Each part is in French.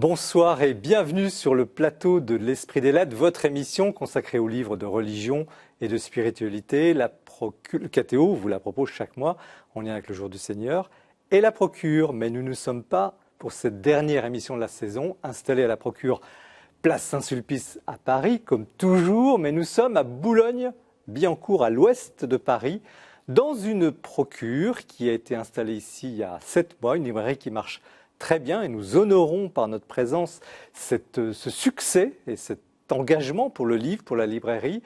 Bonsoir et bienvenue sur le plateau de l'Esprit des Lettres, votre émission consacrée aux livres de religion et de spiritualité. Le KTO vous la propose chaque mois en lien avec le Jour du Seigneur et la Procure. Mais nous ne sommes pas, pour cette dernière émission de la saison, installés à la Procure place Saint-Sulpice à Paris, comme toujours, mais nous sommes à Boulogne-Billancourt, à l'ouest de Paris, dans une Procure qui a été installée ici il y a 7 mois, une librairie qui marche très bien et nous honorons par notre présence ce succès et cet engagement pour le livre, pour la librairie.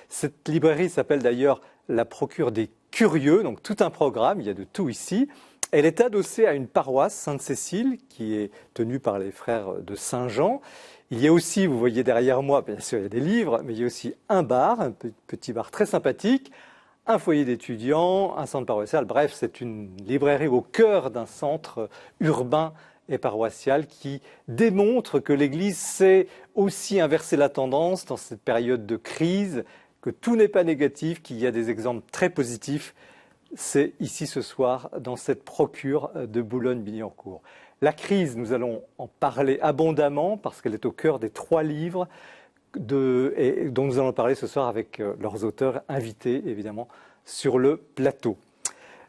Cette librairie s'appelle d'ailleurs la Procure des Curieux, donc tout un programme, il y a de tout ici. Elle est adossée à une paroisse, Sainte-Cécile, qui est tenue par les frères de Saint-Jean. Il y a aussi, vous voyez derrière moi, bien sûr il y a des livres, mais il y a aussi un bar, un petit bar très sympathique, un foyer d'étudiants, un centre paroissial, bref, c'est une librairie au cœur d'un centre urbain et paroissial qui démontre que l'Église sait aussi inverser la tendance dans cette période de crise, que tout n'est pas négatif, qu'il y a des exemples très positifs. C'est ici ce soir dans cette Procure de Boulogne-Billancourt. La crise, nous allons en parler abondamment parce qu'elle est au cœur des 3 livres dont nous allons parler ce soir avec leurs auteurs invités, évidemment, sur le plateau.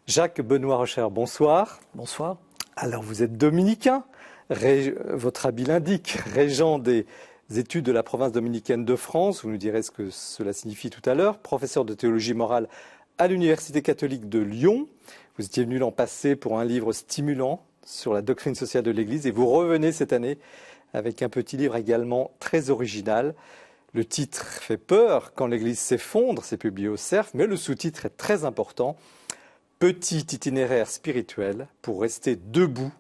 Jacques Benoît Rocher, bonsoir. Bonsoir. Alors, vous êtes dominicain, votre habit l'indique, régent des études de la province dominicaine de France, vous nous direz ce que cela signifie tout à l'heure, professeur de théologie morale à l'Université catholique de Lyon. Vous étiez venu l'an passé pour un livre stimulant sur la doctrine sociale de l'Église et vous revenez cette année avec un petit livre également très original. Le titre fait peur, Quand l'Église s'effondre, c'est publié au Cerf, mais le sous-titre est très important. Petit itinéraire spirituel pour rester debout,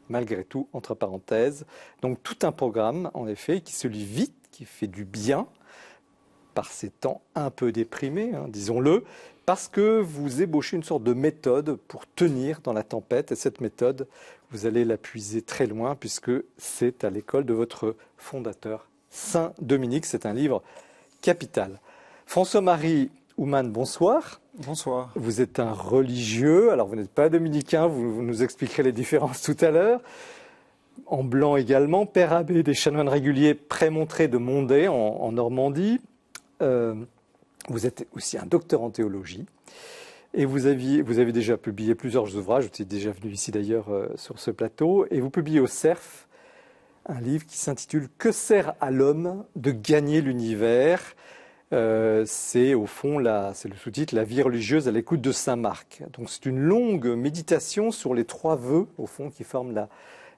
malgré tout, entre parenthèses. Donc tout un programme, en effet, qui se lit vite, qui fait du bien, par ces temps un peu déprimés, disons-le, parce que vous ébauchez une sorte de méthode pour tenir dans la tempête. Et cette méthode, vous allez la puiser très loin, puisque c'est à l'école de votre fondateur, Saint Dominique. C'est un livre capital. François-Marie Houman, bonsoir. Bonsoir. Vous êtes un religieux, alors vous n'êtes pas dominicain, vous nous expliquerez les différences tout à l'heure. En blanc également, père abbé des chanoines réguliers Prémontré de Mondai en Normandie. Vous êtes aussi un docteur en théologie et vous avez déjà publié plusieurs ouvrages, vous êtes déjà venu ici d'ailleurs sur ce plateau, et vous publiez au Cerf un livre qui s'intitule « Que sert à l'homme de gagner l'univers ?» C'est au fond, c'est le sous-titre « La vie religieuse à l'écoute de Saint Marc ». Donc c'est une longue méditation sur les 3 vœux, au fond, qui forment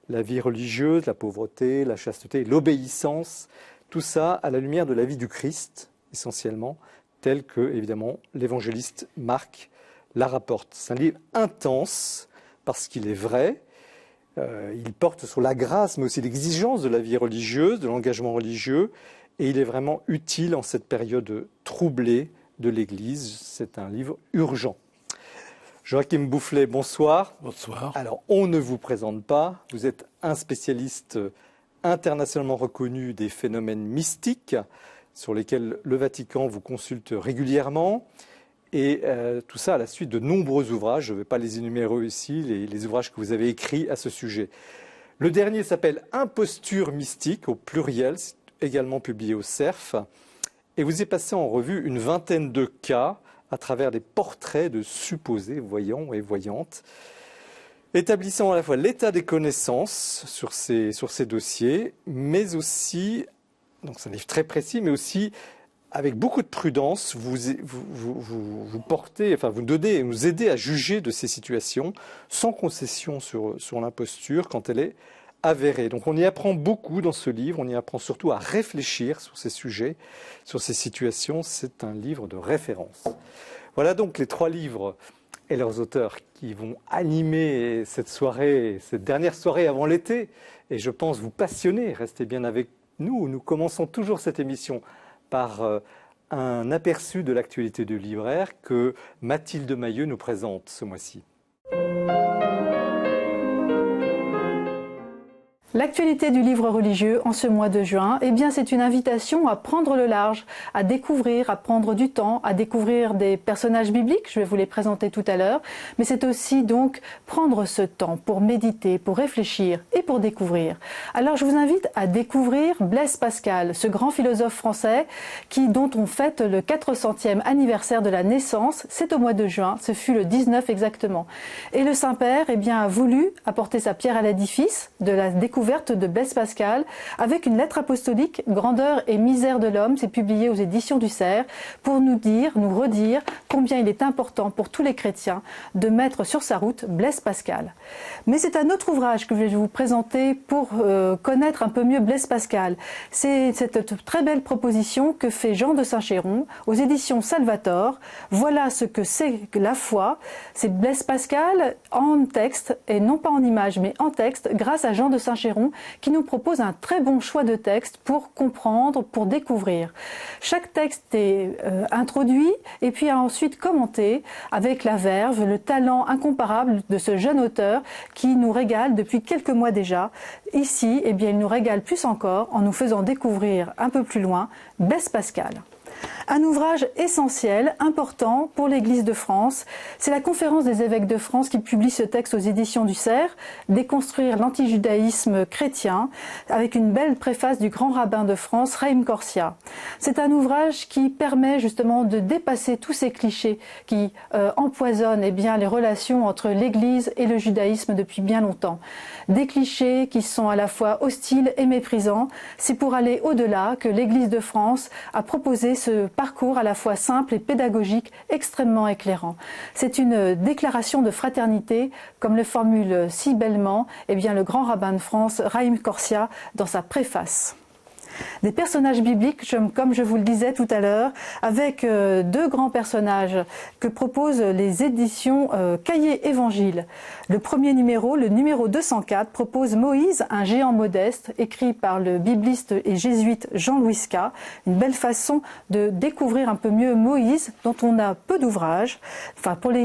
la vie religieuse, la pauvreté, la chasteté, l'obéissance. Tout ça à la lumière de la vie du Christ, essentiellement, tel que, évidemment, l'évangéliste Marc la rapporte. C'est un livre intense, parce qu'il est vrai. Il porte sur la grâce, mais aussi l'exigence de la vie religieuse, de l'engagement religieux. Et il est vraiment utile en cette période troublée de l'Église. C'est un livre urgent. Joachim Boufflet, bonsoir. Bonsoir. Alors, on ne vous présente pas. Vous êtes un spécialiste internationalement reconnu des phénomènes mystiques sur lesquels le Vatican vous consulte régulièrement. Et tout ça à la suite de nombreux ouvrages. Je ne vais pas les énumérer ici, les ouvrages que vous avez écrits à ce sujet. Le dernier s'appelle « Imposture mystique » au pluriel, également publié au Cerf. Et vous y passez en revue une vingtaine de cas à travers des portraits de supposés voyants et voyantes, établissant à la fois l'état des connaissances sur ces dossiers, mais aussi, donc c'est un livre très précis, mais aussi avec beaucoup de prudence, vous nous aidez à juger de ces situations sans concession sur l'imposture quand elle est avérée. Donc on y apprend beaucoup dans ce livre, on y apprend surtout à réfléchir sur ces sujets, sur ces situations. C'est un livre de référence. Voilà donc les 3 livres et leurs auteurs qui vont animer cette soirée, cette dernière soirée avant l'été. Et je pense vous passionner, restez bien avec nous. Nous commençons toujours cette émission par un aperçu de l'actualité du libraire que Mathilde Mailleux nous présente ce mois-ci. La L'actualité du livre religieux en ce mois de juin, eh bien c'est une invitation à prendre le large, à découvrir, à prendre du temps, à découvrir des personnages bibliques, je vais vous les présenter tout à l'heure, mais c'est aussi donc prendre ce temps pour méditer, pour réfléchir et pour découvrir. Alors je vous invite à découvrir Blaise Pascal, ce grand philosophe français dont on fête le 400e anniversaire de la naissance, c'est au mois de juin, ce fut le 19 exactement. Et le Saint-Père eh bien, a voulu apporter sa pierre à l'édifice de la découverte de Blaise Pascal avec une lettre apostolique, Grandeur et misère de l'homme, c'est publié aux éditions du Cerf, pour nous dire, nous redire combien il est important pour tous les chrétiens de mettre sur sa route Blaise Pascal. Mais c'est un autre ouvrage que je vais vous présenter pour connaître un peu mieux Blaise Pascal. C'est cette très belle proposition que fait Jean de Saint-Chéron aux éditions Salvator. Voilà ce que c'est que la foi. C'est Blaise Pascal en texte, et non pas en image, mais en texte, grâce à Jean de Saint-Chéron, qui nous propose un très bon choix de texte pour comprendre, pour découvrir. Chaque texte est introduit et puis ensuite commenté avec la verve, le talent incomparable de ce jeune auteur qui nous régale depuis quelques mois déjà. Ici, eh bien, il nous régale plus encore en nous faisant découvrir un peu plus loin Blaise Pascal. Un ouvrage essentiel, important pour l'Église de France. C'est la Conférence des évêques de France qui publie ce texte aux éditions du Cerf, Déconstruire l'antijudaïsme chrétien, avec une belle préface du grand rabbin de France, Raïm Corsia. C'est un ouvrage qui permet justement de dépasser tous ces clichés qui empoisonnent eh bien, les relations entre l'Église et le judaïsme depuis bien longtemps. Des clichés qui sont à la fois hostiles et méprisants. C'est pour aller au-delà que l'Église de France a proposé ce parcours à la fois simple et pédagogique extrêmement éclairant. C'est une déclaration de fraternité, comme le formule si bellement eh bien, le grand rabbin de France, Raïm Corsia, dans sa préface. Des personnages bibliques, comme je vous le disais tout à l'heure, avec deux grands personnages que proposent les éditions Cahiers Évangile. Le premier numéro, le numéro 204, propose Moïse, un géant modeste, écrit par le bibliste et jésuite Jean-Louis Ska. Une belle façon de découvrir un peu mieux Moïse, dont on a peu d'ouvrages,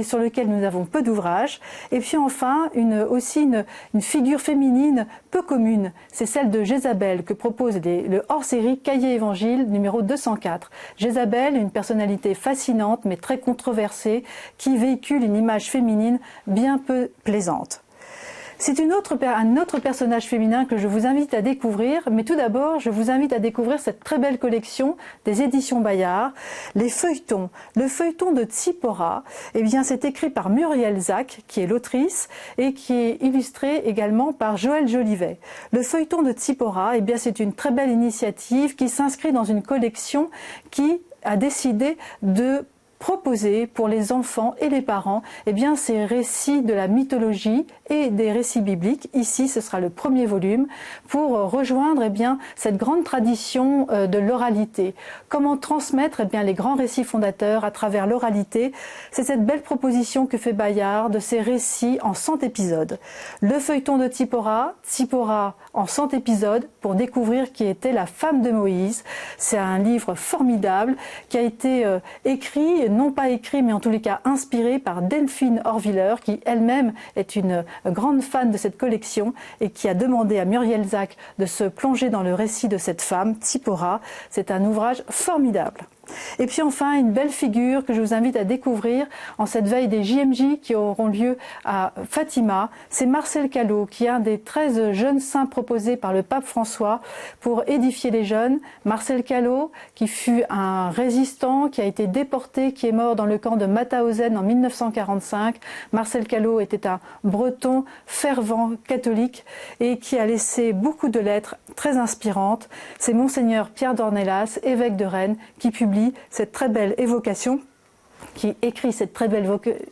sur lequel nous avons peu d'ouvrages. Et puis enfin, aussi une figure féminine peu commune, c'est celle de Jézabel que propose le hors-série Cahiers Évangile numéro 204. Jézabel, une personnalité fascinante mais très controversée qui véhicule une image féminine bien peu plaisante. C'est un autre personnage féminin que je vous invite à découvrir, mais tout d'abord, je vous invite à découvrir cette très belle collection des éditions Bayard, les feuilletons. Le feuilleton de Tzipora, eh bien, c'est écrit par Muriel Zac, qui est l'autrice, et qui est illustré également par Joël Jolivet. Le feuilleton de Tzipora, eh bien, c'est une très belle initiative qui s'inscrit dans une collection qui a décidé de proposer pour les enfants et les parents eh bien, ces récits de la mythologie et des récits bibliques. Ici, ce sera le premier volume pour rejoindre eh bien, cette grande tradition de l'oralité. Comment transmettre eh bien, les grands récits fondateurs à travers l'oralité. C'est cette belle proposition que fait Bayard de ces récits en 100 épisodes. Le feuilleton de Tzipora en 100 épisodes pour découvrir qui était la femme de Moïse. C'est un livre formidable qui a été écrit, non pas écrit, mais en tous les cas inspiré par Delphine Horviller, qui elle-même est une grande fan de cette collection et qui a demandé à Muriel Zac de se plonger dans le récit de cette femme, Tzipora. C'est un ouvrage formidable. Et puis enfin, une belle figure que je vous invite à découvrir en cette veille des JMJ qui auront lieu à Fatima. C'est Marcel Callot, qui est un des 13 jeunes saints proposés par le pape François pour édifier les jeunes. Marcel Callot, qui fut un résistant, qui a été déporté, qui est mort dans le camp de Mauthausen en 1945. Marcel Callot était un breton fervent catholique et qui a laissé beaucoup de lettres très inspirantes. C'est Monseigneur Pierre d'Ornelas, évêque de Rennes, qui publie cette très belle évocation, qui écrit cette très belle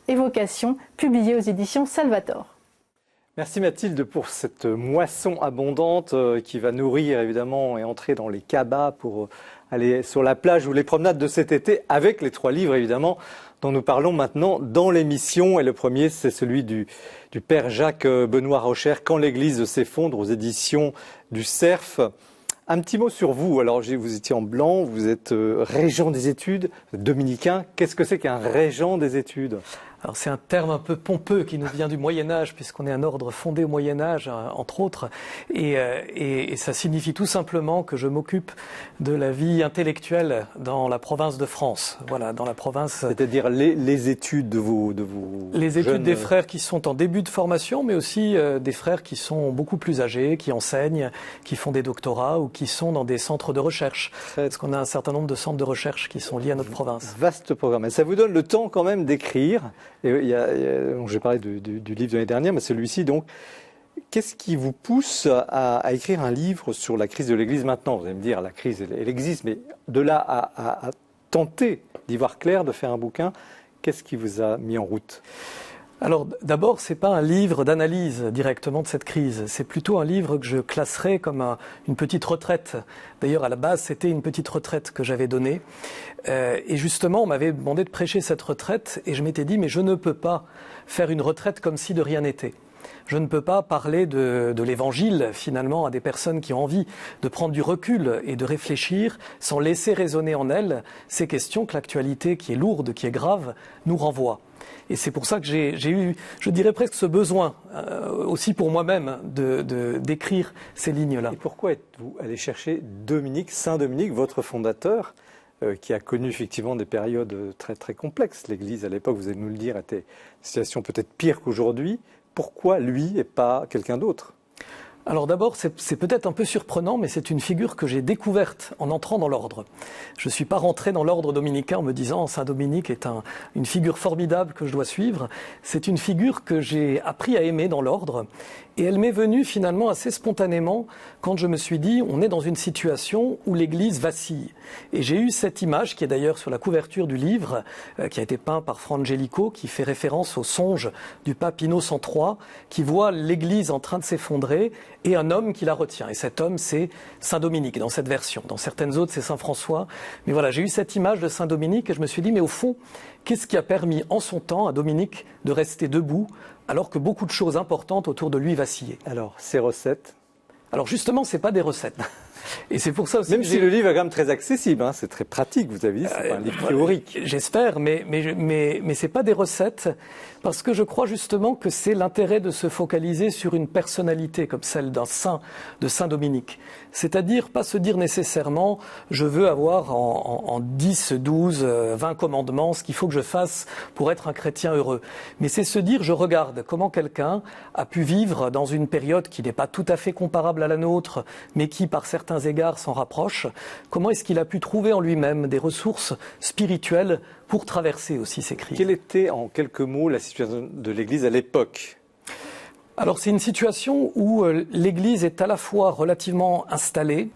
évocation publiée aux éditions Salvator. Merci Mathilde pour cette moisson abondante qui va nourrir évidemment et entrer dans les cabas pour aller sur la plage ou les promenades de cet été avec les 3 livres évidemment dont nous parlons maintenant dans l'émission. Et le premier, c'est celui du père Jacques Benoît Rocher, Quand l'Église s'effondre, aux éditions du Cerf. Un petit mot sur vous. Alors, vous étiez en blanc, vous êtes régent des études, dominicain. Qu'est-ce que c'est qu'un régent des études ? Alors c'est un terme un peu pompeux qui nous vient du Moyen-Âge, puisqu'on est un ordre fondé au Moyen-Âge, entre autres, et ça signifie tout simplement que je m'occupe de la vie intellectuelle dans la province de France. Voilà, dans la province. C'est-à-dire les études de vos les études jeunes... des frères qui sont en début de formation, mais aussi des frères qui sont beaucoup plus âgés, qui enseignent, qui font des doctorats ou qui sont dans des centres de recherche. Parce qu'on a un certain nombre de centres de recherche qui sont liés à notre province. Vaste programme. Et ça vous donne le temps quand même d'écrire. Et j'ai parlé du livre de l'année dernière, mais celui-ci, donc, qu'est-ce qui vous pousse à écrire un livre sur la crise de l'Église maintenant? Vous allez me dire, la crise, elle existe, mais de là à tenter d'y voir clair, de faire un bouquin, qu'est-ce qui vous a mis en route? Alors d'abord, c'est pas un livre d'analyse directement de cette crise, c'est plutôt un livre que je classerais comme une petite retraite. D'ailleurs, à la base, c'était une petite retraite que j'avais donnée. Et justement, on m'avait demandé de prêcher cette retraite et je m'étais dit, mais je ne peux pas faire une retraite comme si de rien n'était. Je ne peux pas parler de l'Évangile, finalement, à des personnes qui ont envie de prendre du recul et de réfléchir sans laisser résonner en elles ces questions que l'actualité, qui est lourde, qui est grave, nous renvoie. Et c'est pour ça que j'ai eu, je dirais presque ce besoin, aussi pour moi-même, d'écrire ces lignes-là. Et pourquoi êtes-vous allé chercher Saint Dominique, votre fondateur, qui a connu effectivement des périodes très, très complexes? L'Église, à l'époque, vous allez nous le dire, était une situation peut-être pire qu'aujourd'hui. Pourquoi lui et pas quelqu'un d'autre? Alors d'abord, c'est peut-être un peu surprenant, mais c'est une figure que j'ai découverte en entrant dans l'ordre. Je ne suis pas rentré dans l'ordre dominicain en me disant Saint Dominique est une figure formidable que je dois suivre. C'est une figure que j'ai appris à aimer dans l'ordre. Et elle m'est venue finalement assez spontanément quand je me suis dit on est dans une situation où l'Église vacille. Et j'ai eu cette image qui est d'ailleurs sur la couverture du livre, qui a été peint par Fra Angelico, qui fait référence au songe du pape Innocent III, qui voit l'Église en train de s'effondrer et un homme qui la retient. Et cet homme, c'est Saint Dominique dans cette version. Dans certaines autres, c'est Saint François. Mais voilà, j'ai eu cette image de Saint Dominique et je me suis dit mais au fond, qu'est-ce qui a permis en son temps à Dominique de rester debout alors que beaucoup de choses importantes autour de lui vacillaient? Alors, ces recettes? Alors justement, c'est pas des recettes. Et c'est pour ça aussi même si le livre est quand même très accessible, hein, c'est très pratique, vous avez dit, c'est pas un livre théorique. J'espère, mais c'est pas des recettes, parce que je crois justement que c'est l'intérêt de se focaliser sur une personnalité comme celle d'un saint, de Saint Dominique. C'est-à-dire pas se dire nécessairement je veux avoir en 10, 12, 20 commandements ce qu'il faut que je fasse pour être un chrétien heureux. Mais c'est se dire je regarde comment quelqu'un a pu vivre dans une période qui n'est pas tout à fait comparable à la nôtre, mais qui par certains égards s'en rapproche. Comment est-ce qu'il a pu trouver en lui-même des ressources spirituelles pour traverser aussi ces crises? Quelle était en quelques mots la situation de l'Église à l'époque? Alors c'est une situation où l'Église est à la fois relativement installée.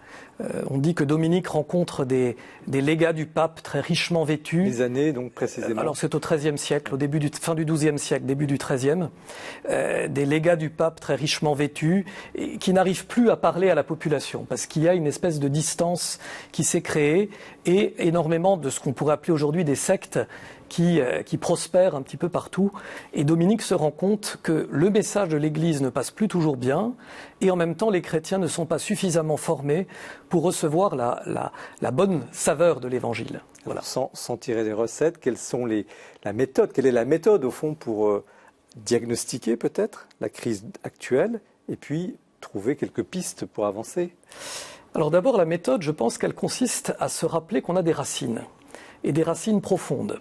On dit que Dominique rencontre des légats du pape très richement vêtus. Les années donc précisément? Alors c'est au XIIIe siècle, fin du XIIe siècle, début du XIIIe. Des légats du pape très richement vêtus et qui n'arrivent plus à parler à la population parce qu'il y a une espèce de distance qui s'est créée et énormément de ce qu'on pourrait appeler aujourd'hui des sectes qui prospèrent un petit peu partout. Et Dominique se rend compte que le message de l'Église ne passe plus toujours bien et en même temps les chrétiens ne sont pas suffisamment formés pour recevoir la bonne saveur de l'Évangile. Voilà. Sans tirer des recettes, quelle est la méthode au fond pour diagnostiquer peut-être la crise actuelle et puis trouver quelques pistes pour avancer? Alors d'abord la méthode, je pense qu'elle consiste à se rappeler qu'on a des racines et des racines profondes.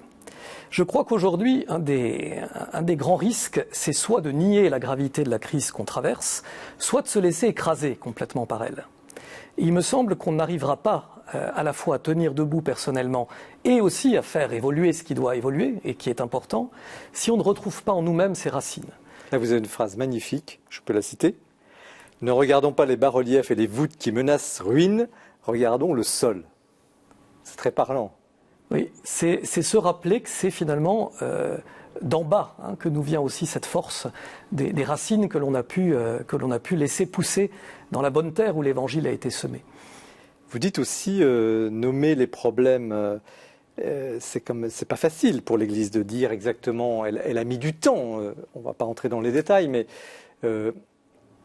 Je crois qu'aujourd'hui, un des grands risques, c'est soit de nier la gravité de la crise qu'on traverse, soit de se laisser écraser complètement par elle. Et il me semble qu'on n'arrivera pas à la fois à tenir debout personnellement et aussi à faire évoluer ce qui doit évoluer et qui est important, si on ne retrouve pas en nous-mêmes ces racines. Là, vous avez une phrase magnifique, je peux la citer. « Ne regardons pas les bas-reliefs et les voûtes qui menacent ruine, regardons le sol. » C'est très parlant. Oui, c'est se rappeler que c'est finalement d'en bas que nous vient aussi cette force des racines que l'on a pu laisser pousser dans la bonne terre où l'Évangile a été semé. Vous dites aussi nommer les problèmes. C'est pas facile pour l'Église de dire exactement. Elle a mis du temps. On va pas rentrer dans les détails, mais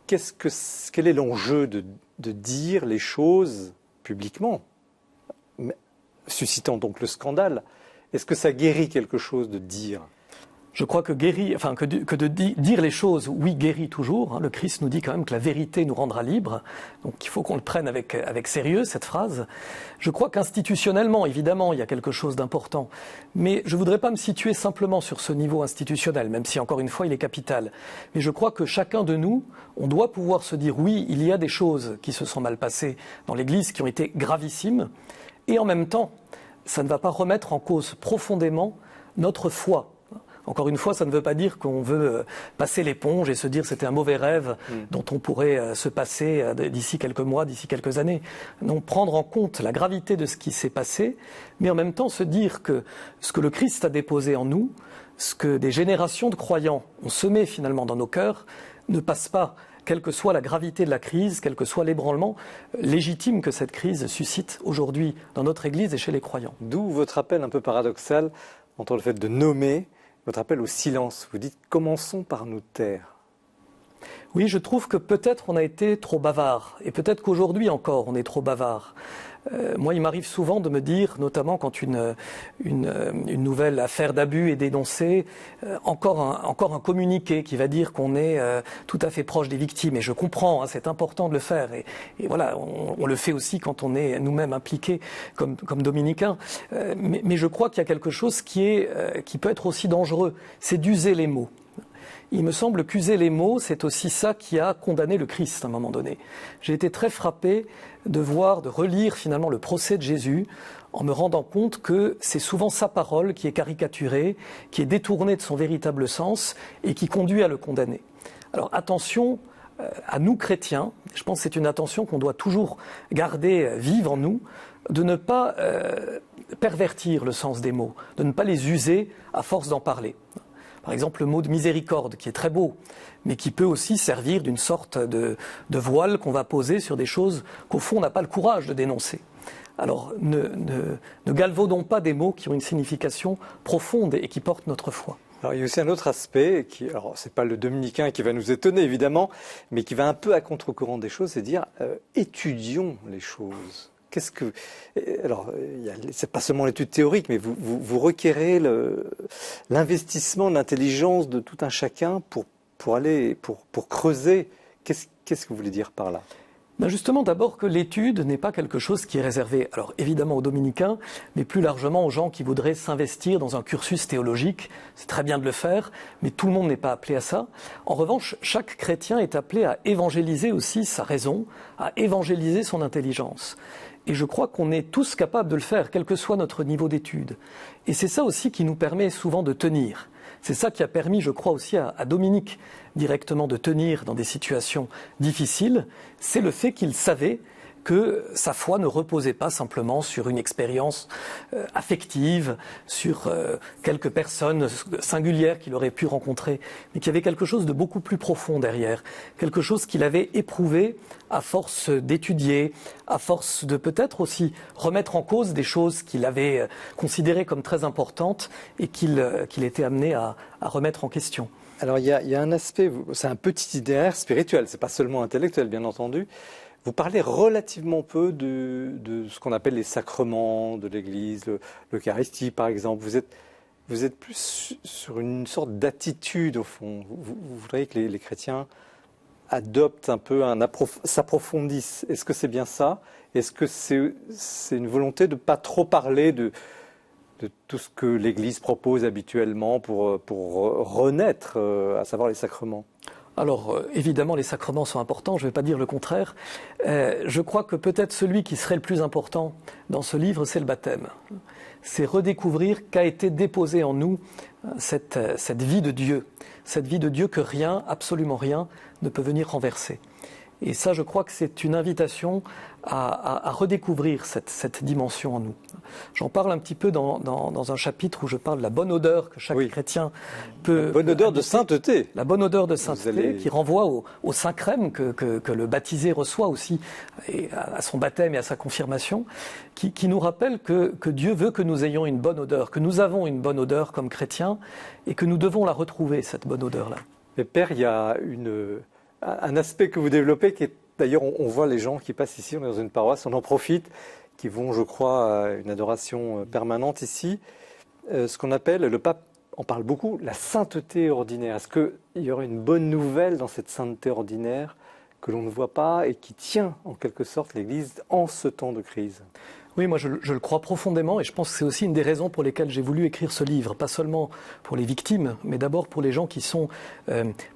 quel est l'enjeu de dire les choses publiquement, suscitant donc le scandale? Est-ce que ça guérit quelque chose de dire? Je crois que dire les choses, oui, guérit toujours. Le Christ nous dit quand même que la vérité nous rendra libres. Donc il faut qu'on le prenne avec sérieux, cette phrase. Je crois qu'institutionnellement, évidemment, il y a quelque chose d'important. Mais je ne voudrais pas me situer simplement sur ce niveau institutionnel, même si, encore une fois, il est capital. Mais je crois que chacun de nous, on doit pouvoir se dire, oui, il y a des choses qui se sont mal passées dans l'Église, qui ont été gravissimes. Et en même temps, ça ne va pas remettre en cause profondément notre foi. Encore une fois, ça ne veut pas dire qu'on veut passer l'éponge et se dire c'était un mauvais rêve dont on pourrait se passer d'ici quelques mois, d'ici quelques années. Non, prendre en compte la gravité de ce qui s'est passé, mais en même temps se dire que ce que le Christ a déposé en nous, ce que des générations de croyants ont semé finalement dans nos cœurs, ne passe pas, quelle que soit la gravité de la crise, quel que soit l'ébranlement légitime que cette crise suscite aujourd'hui dans notre Église et chez les croyants. D'où votre appel un peu paradoxal entre le fait de nommer, votre appel au silence. Vous dites « commençons par nous taire ». Oui, je trouve que peut-être on a été trop bavard, et peut-être qu'aujourd'hui encore on est trop bavard. Moi, il m'arrive souvent de me dire, notamment quand une nouvelle affaire d'abus est dénoncée, encore un communiqué qui va dire qu'on est tout à fait proche des victimes. Et je comprends, c'est important de le faire. Et voilà, on le fait aussi quand on est nous-mêmes impliqués comme dominicains. Mais je crois qu'il y a quelque chose qui peut être aussi dangereux, c'est d'user les mots. Il me semble qu'user les mots, c'est aussi ça qui a condamné le Christ à un moment donné. J'ai été très frappé de relire finalement le procès de Jésus en me rendant compte que c'est souvent sa parole qui est caricaturée, qui est détournée de son véritable sens et qui conduit à le condamner. Alors attention à nous chrétiens, je pense que c'est une attention qu'on doit toujours garder vive en nous, de ne pas pervertir le sens des mots, de ne pas les user à force d'en parler. Par exemple, le mot de miséricorde, qui est très beau, mais qui peut aussi servir d'une sorte de voile qu'on va poser sur des choses qu'au fond on n'a pas le courage de dénoncer. Alors ne galvaudons pas des mots qui ont une signification profonde et qui portent notre foi. Alors, il y a aussi un autre aspect, alors c'est pas le dominicain qui va nous étonner évidemment, mais qui va un peu à contre-courant des choses, c'est dire étudions les choses. Alors, c'est pas seulement l'étude théorique, mais vous requérez l'investissement de l'intelligence de tout un chacun pour creuser. Qu'est-ce que vous voulez dire par là? Ben justement, d'abord que l'étude n'est pas quelque chose qui est réservé, alors évidemment aux dominicains, mais plus largement aux gens qui voudraient s'investir dans un cursus théologique. C'est très bien de le faire, mais tout le monde n'est pas appelé à ça. En revanche, chaque chrétien est appelé à évangéliser aussi sa raison, à évangéliser son intelligence. Et je crois qu'on est tous capables de le faire, quel que soit notre niveau d'étude. Et c'est ça aussi qui nous permet souvent de tenir. C'est ça qui a permis, je crois, aussi à Dominique directement de tenir dans des situations difficiles. C'est le fait qu'il savait que sa foi ne reposait pas simplement sur une expérience affective, sur quelques personnes singulières qu'il aurait pu rencontrer, mais qu'il y avait quelque chose de beaucoup plus profond derrière, quelque chose qu'il avait éprouvé à force d'étudier, à force de peut-être aussi remettre en cause des choses qu'il avait considérées comme très importantes et qu'il était amené à remettre en question. Alors il y a un aspect, c'est un petit itinéraire spirituel, c'est pas seulement intellectuel bien entendu. Vous parlez relativement peu de ce qu'on appelle les sacrements de l'Église, l'Eucharistie par exemple. Vous êtes plus sur une sorte d'attitude au fond. Vous voudriez que les chrétiens adoptent un peu, s'approfondissent. Est-ce que c'est bien ça? Est-ce que c'est une volonté de ne pas trop parler de tout ce que l'Église propose habituellement pour renaître, à savoir les sacrements? Alors, évidemment, les sacrements sont importants, je ne vais pas dire le contraire. Je crois que peut-être celui qui serait le plus important dans ce livre, c'est le baptême. C'est redécouvrir qu'a été déposé en nous cette vie de Dieu. Cette vie de Dieu que rien, absolument rien, ne peut venir renverser. Et ça, je crois que c'est une invitation à redécouvrir cette dimension en nous. J'en parle un petit peu dans un chapitre où je parle de la bonne odeur que chaque chrétien peut... La bonne odeur de sainteté. La bonne odeur de sainteté qui renvoie au saint crème que le baptisé reçoit aussi et à son baptême et à sa confirmation, qui nous rappelle que Dieu veut que nous ayons une bonne odeur, que nous avons une bonne odeur comme chrétiens et que nous devons la retrouver, cette bonne odeur-là. Mais Père, il y a un aspect que vous développez qui est, d'ailleurs, on voit les gens qui passent ici, on est dans une paroisse, on en profite, qui vont, je crois, à une adoration permanente ici, ce qu'on appelle le pape on parle beaucoup, la sainteté ordinaire. Est-ce qu'il y aurait une bonne nouvelle dans cette sainteté ordinaire que l'on ne voit pas et qui tient en quelque sorte l'Église en ce temps de crise? Oui, moi je le crois profondément et je pense que c'est aussi une des raisons pour lesquelles j'ai voulu écrire ce livre, pas seulement pour les victimes, mais d'abord pour les gens qui sont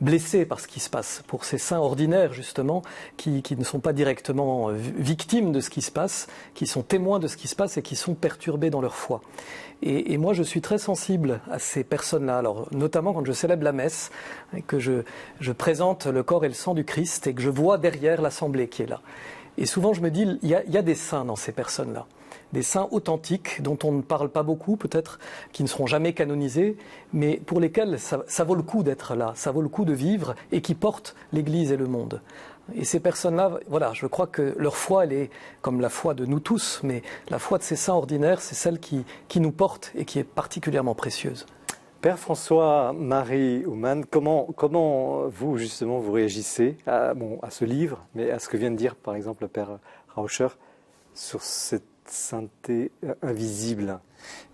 blessés par ce qui se passe, pour ces saints ordinaires justement, qui ne sont pas directement victimes de ce qui se passe, qui sont témoins de ce qui se passe et qui sont perturbés dans leur foi. Et moi, je suis très sensible à ces personnes-là. Alors, notamment quand je célèbre la messe, et que je présente le corps et le sang du Christ et que je vois derrière l'assemblée qui est là. Et souvent, je me dis, il y a des saints dans ces personnes-là. Des saints authentiques dont on ne parle pas beaucoup, peut-être, qui ne seront jamais canonisés, mais pour lesquels ça vaut le coup d'être là, ça vaut le coup de vivre et qui portent l'Église et le monde. Et ces personnes-là, voilà, je crois que leur foi, elle est comme la foi de nous tous, mais la foi de ces saints ordinaires, c'est celle qui nous porte et qui est particulièrement précieuse. Père François-Marie Ouman, comment vous, justement, vous réagissez à ce livre, mais à ce que vient de dire, par exemple, le Père Rauscher, sur cette sainteté invisible?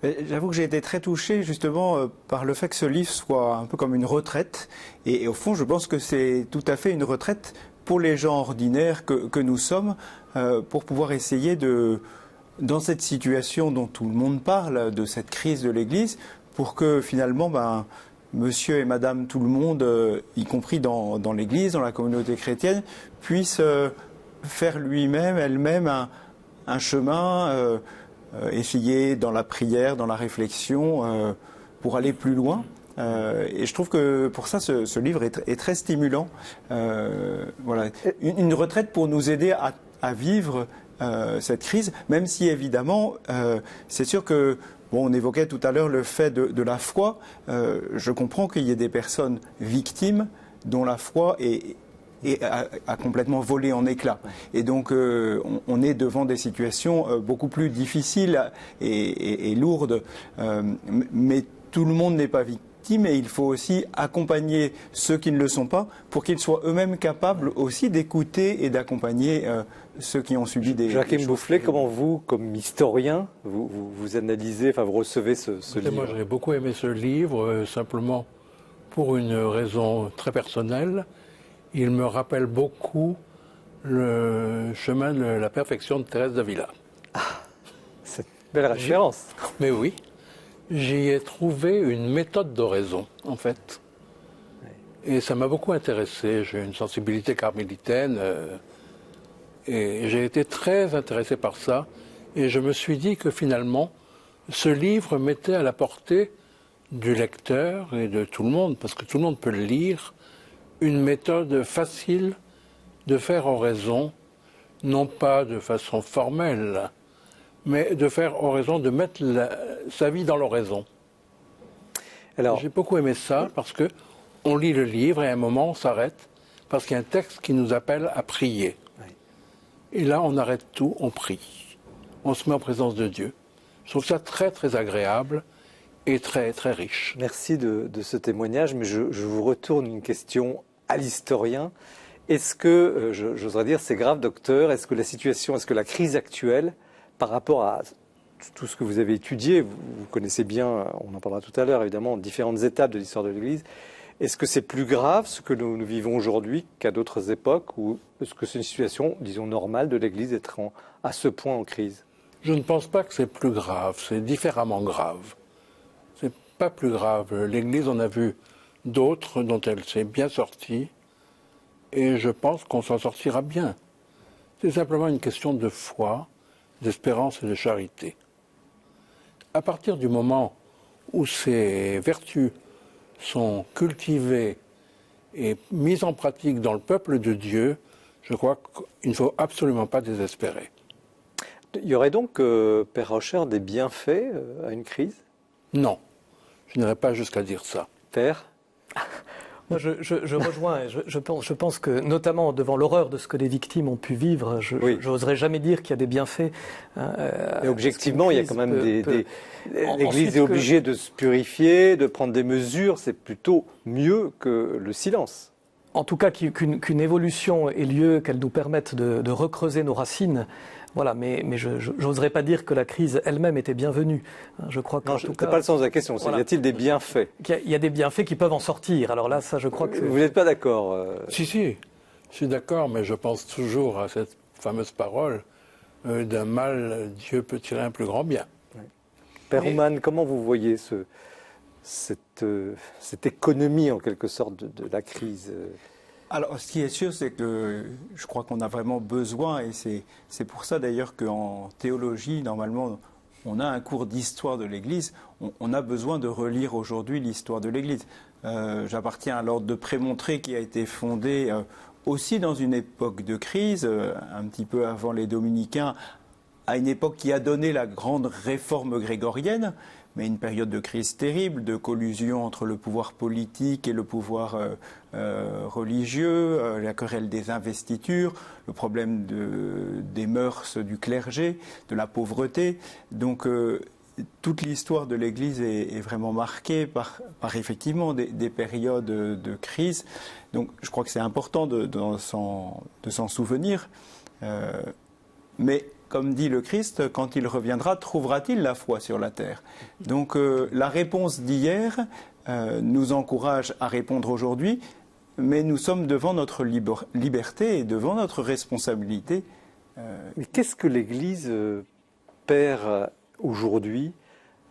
J'avoue que j'ai été très touché justement par le fait que ce livre soit un peu comme une retraite. Et au fond, je pense que c'est tout à fait une retraite pour les gens ordinaires que nous sommes, pour pouvoir essayer dans cette situation dont tout le monde parle, de cette crise de l'Église, pour que finalement, monsieur et madame tout le monde, y compris dans l'Église, dans la communauté chrétienne, puisse faire lui-même, elle-même un chemin, essayer dans la prière, dans la réflexion, pour aller plus loin. Et je trouve que pour ça, ce livre est très stimulant. Voilà. Une retraite pour nous aider à vivre cette crise, même si évidemment, c'est sûr que, on évoquait tout à l'heure le fait de la foi. Je comprends qu'il y ait des personnes victimes dont la foi a complètement volé en éclats. Et donc, on est devant des situations beaucoup plus difficiles et lourdes. Mais tout le monde n'est pas victime et il faut aussi accompagner ceux qui ne le sont pas pour qu'ils soient eux-mêmes capables aussi d'écouter et d'accompagner ceux qui ont subi des Joachim Boufflet, comment vous, comme historien, vous analysez, vous recevez ce livre? Moi, j'ai beaucoup aimé ce livre, simplement pour une raison très personnelle. Il me rappelle beaucoup le chemin de la perfection de Thérèse d'Avila. Ah, c'est une belle référence. Mais oui, j'y ai trouvé une méthode d'oraison, en fait. Oui. Et ça m'a beaucoup intéressé. J'ai une sensibilité carmélitaine et j'ai été très intéressé par ça. Et je me suis dit que finalement, ce livre mettait à la portée du lecteur et de tout le monde, parce que tout le monde peut le lire, une méthode facile de faire oraison, non pas de façon formelle, mais de faire oraison, de mettre sa vie dans l'oraison. Alors, j'ai beaucoup aimé ça parce que on lit le livre et à un moment on s'arrête parce qu'il y a un texte qui nous appelle à prier. Oui. Et là on arrête tout, on prie. On se met en présence de Dieu. Je trouve ça très très agréable et très très riche. Merci de ce témoignage, mais je vous retourne une question à l'historien. Est-ce que, j'oserais dire, c'est grave, docteur, est-ce que la crise actuelle, par rapport à tout ce que vous avez étudié, vous connaissez bien, on en parlera tout à l'heure évidemment, différentes étapes de l'histoire de l'Église, est-ce que c'est plus grave ce que nous vivons aujourd'hui qu'à d'autres époques, ou est-ce que c'est une situation, disons, normale de l'Église d'être à ce point en crise? Je ne pense pas que c'est plus grave, c'est différemment grave. C'est pas plus grave. L'Église, on a vu d'autres dont elle s'est bien sortie, et je pense qu'on s'en sortira bien. C'est simplement une question de foi, d'espérance et de charité. À partir du moment où ces vertus sont cultivées et mises en pratique dans le peuple de Dieu, je crois qu'il ne faut absolument pas désespérer. Il y aurait donc, Père Rauscher, des bienfaits à une crise? Non, je n'irai pas jusqu'à dire ça. Père? Moi, je rejoins. Je pense que, notamment devant l'horreur de ce que les victimes ont pu vivre, je n'oserais jamais dire qu'il y a des bienfaits. Mais objectivement, il y a quand même l'Église est obligée de se purifier, de prendre des mesures. C'est plutôt mieux que le silence. en tout cas qu'une évolution ait lieu, qu'elle nous permette de recreuser nos racines. Voilà, mais je n'oserais pas dire que la crise elle-même était bienvenue. Je crois que non, c'est pas le sens de la question. Voilà. Y a-t-il des bienfaits? Il y a des bienfaits qui peuvent en sortir. Alors là, ça, je crois que... Vous n'êtes pas d'accord Si, je suis d'accord, mais je pense toujours à cette fameuse parole d'un mal, Dieu peut tirer un plus grand bien. Oui. Père Ouman, comment vous voyez cette économie, en quelque sorte, de la crise? Alors, ce qui est sûr, c'est que je crois qu'on a vraiment besoin, et c'est pour ça d'ailleurs qu'en théologie, normalement, on a un cours d'histoire de l'Église. On a besoin de relire aujourd'hui l'histoire de l'Église. J'appartiens à l'ordre de Prémontré qui a été fondé aussi dans une époque de crise, un petit peu avant les Dominicains, à une époque qui a donné la grande réforme grégorienne, mais une période de crise terrible, de collusion entre le pouvoir politique et le pouvoir religieux, la querelle des investitures, le problème des mœurs du clergé, de la pauvreté. Donc toute l'histoire de l'Église est vraiment marquée par effectivement des périodes de crise. Donc je crois que c'est important de s'en souvenir. Mais comme dit le Christ, quand il reviendra, trouvera-t-il la foi sur la terre? Donc la réponse d'hier nous encourage à répondre aujourd'hui, mais nous sommes devant notre liberté et devant notre responsabilité. Mais qu'est-ce que l'Église perd aujourd'hui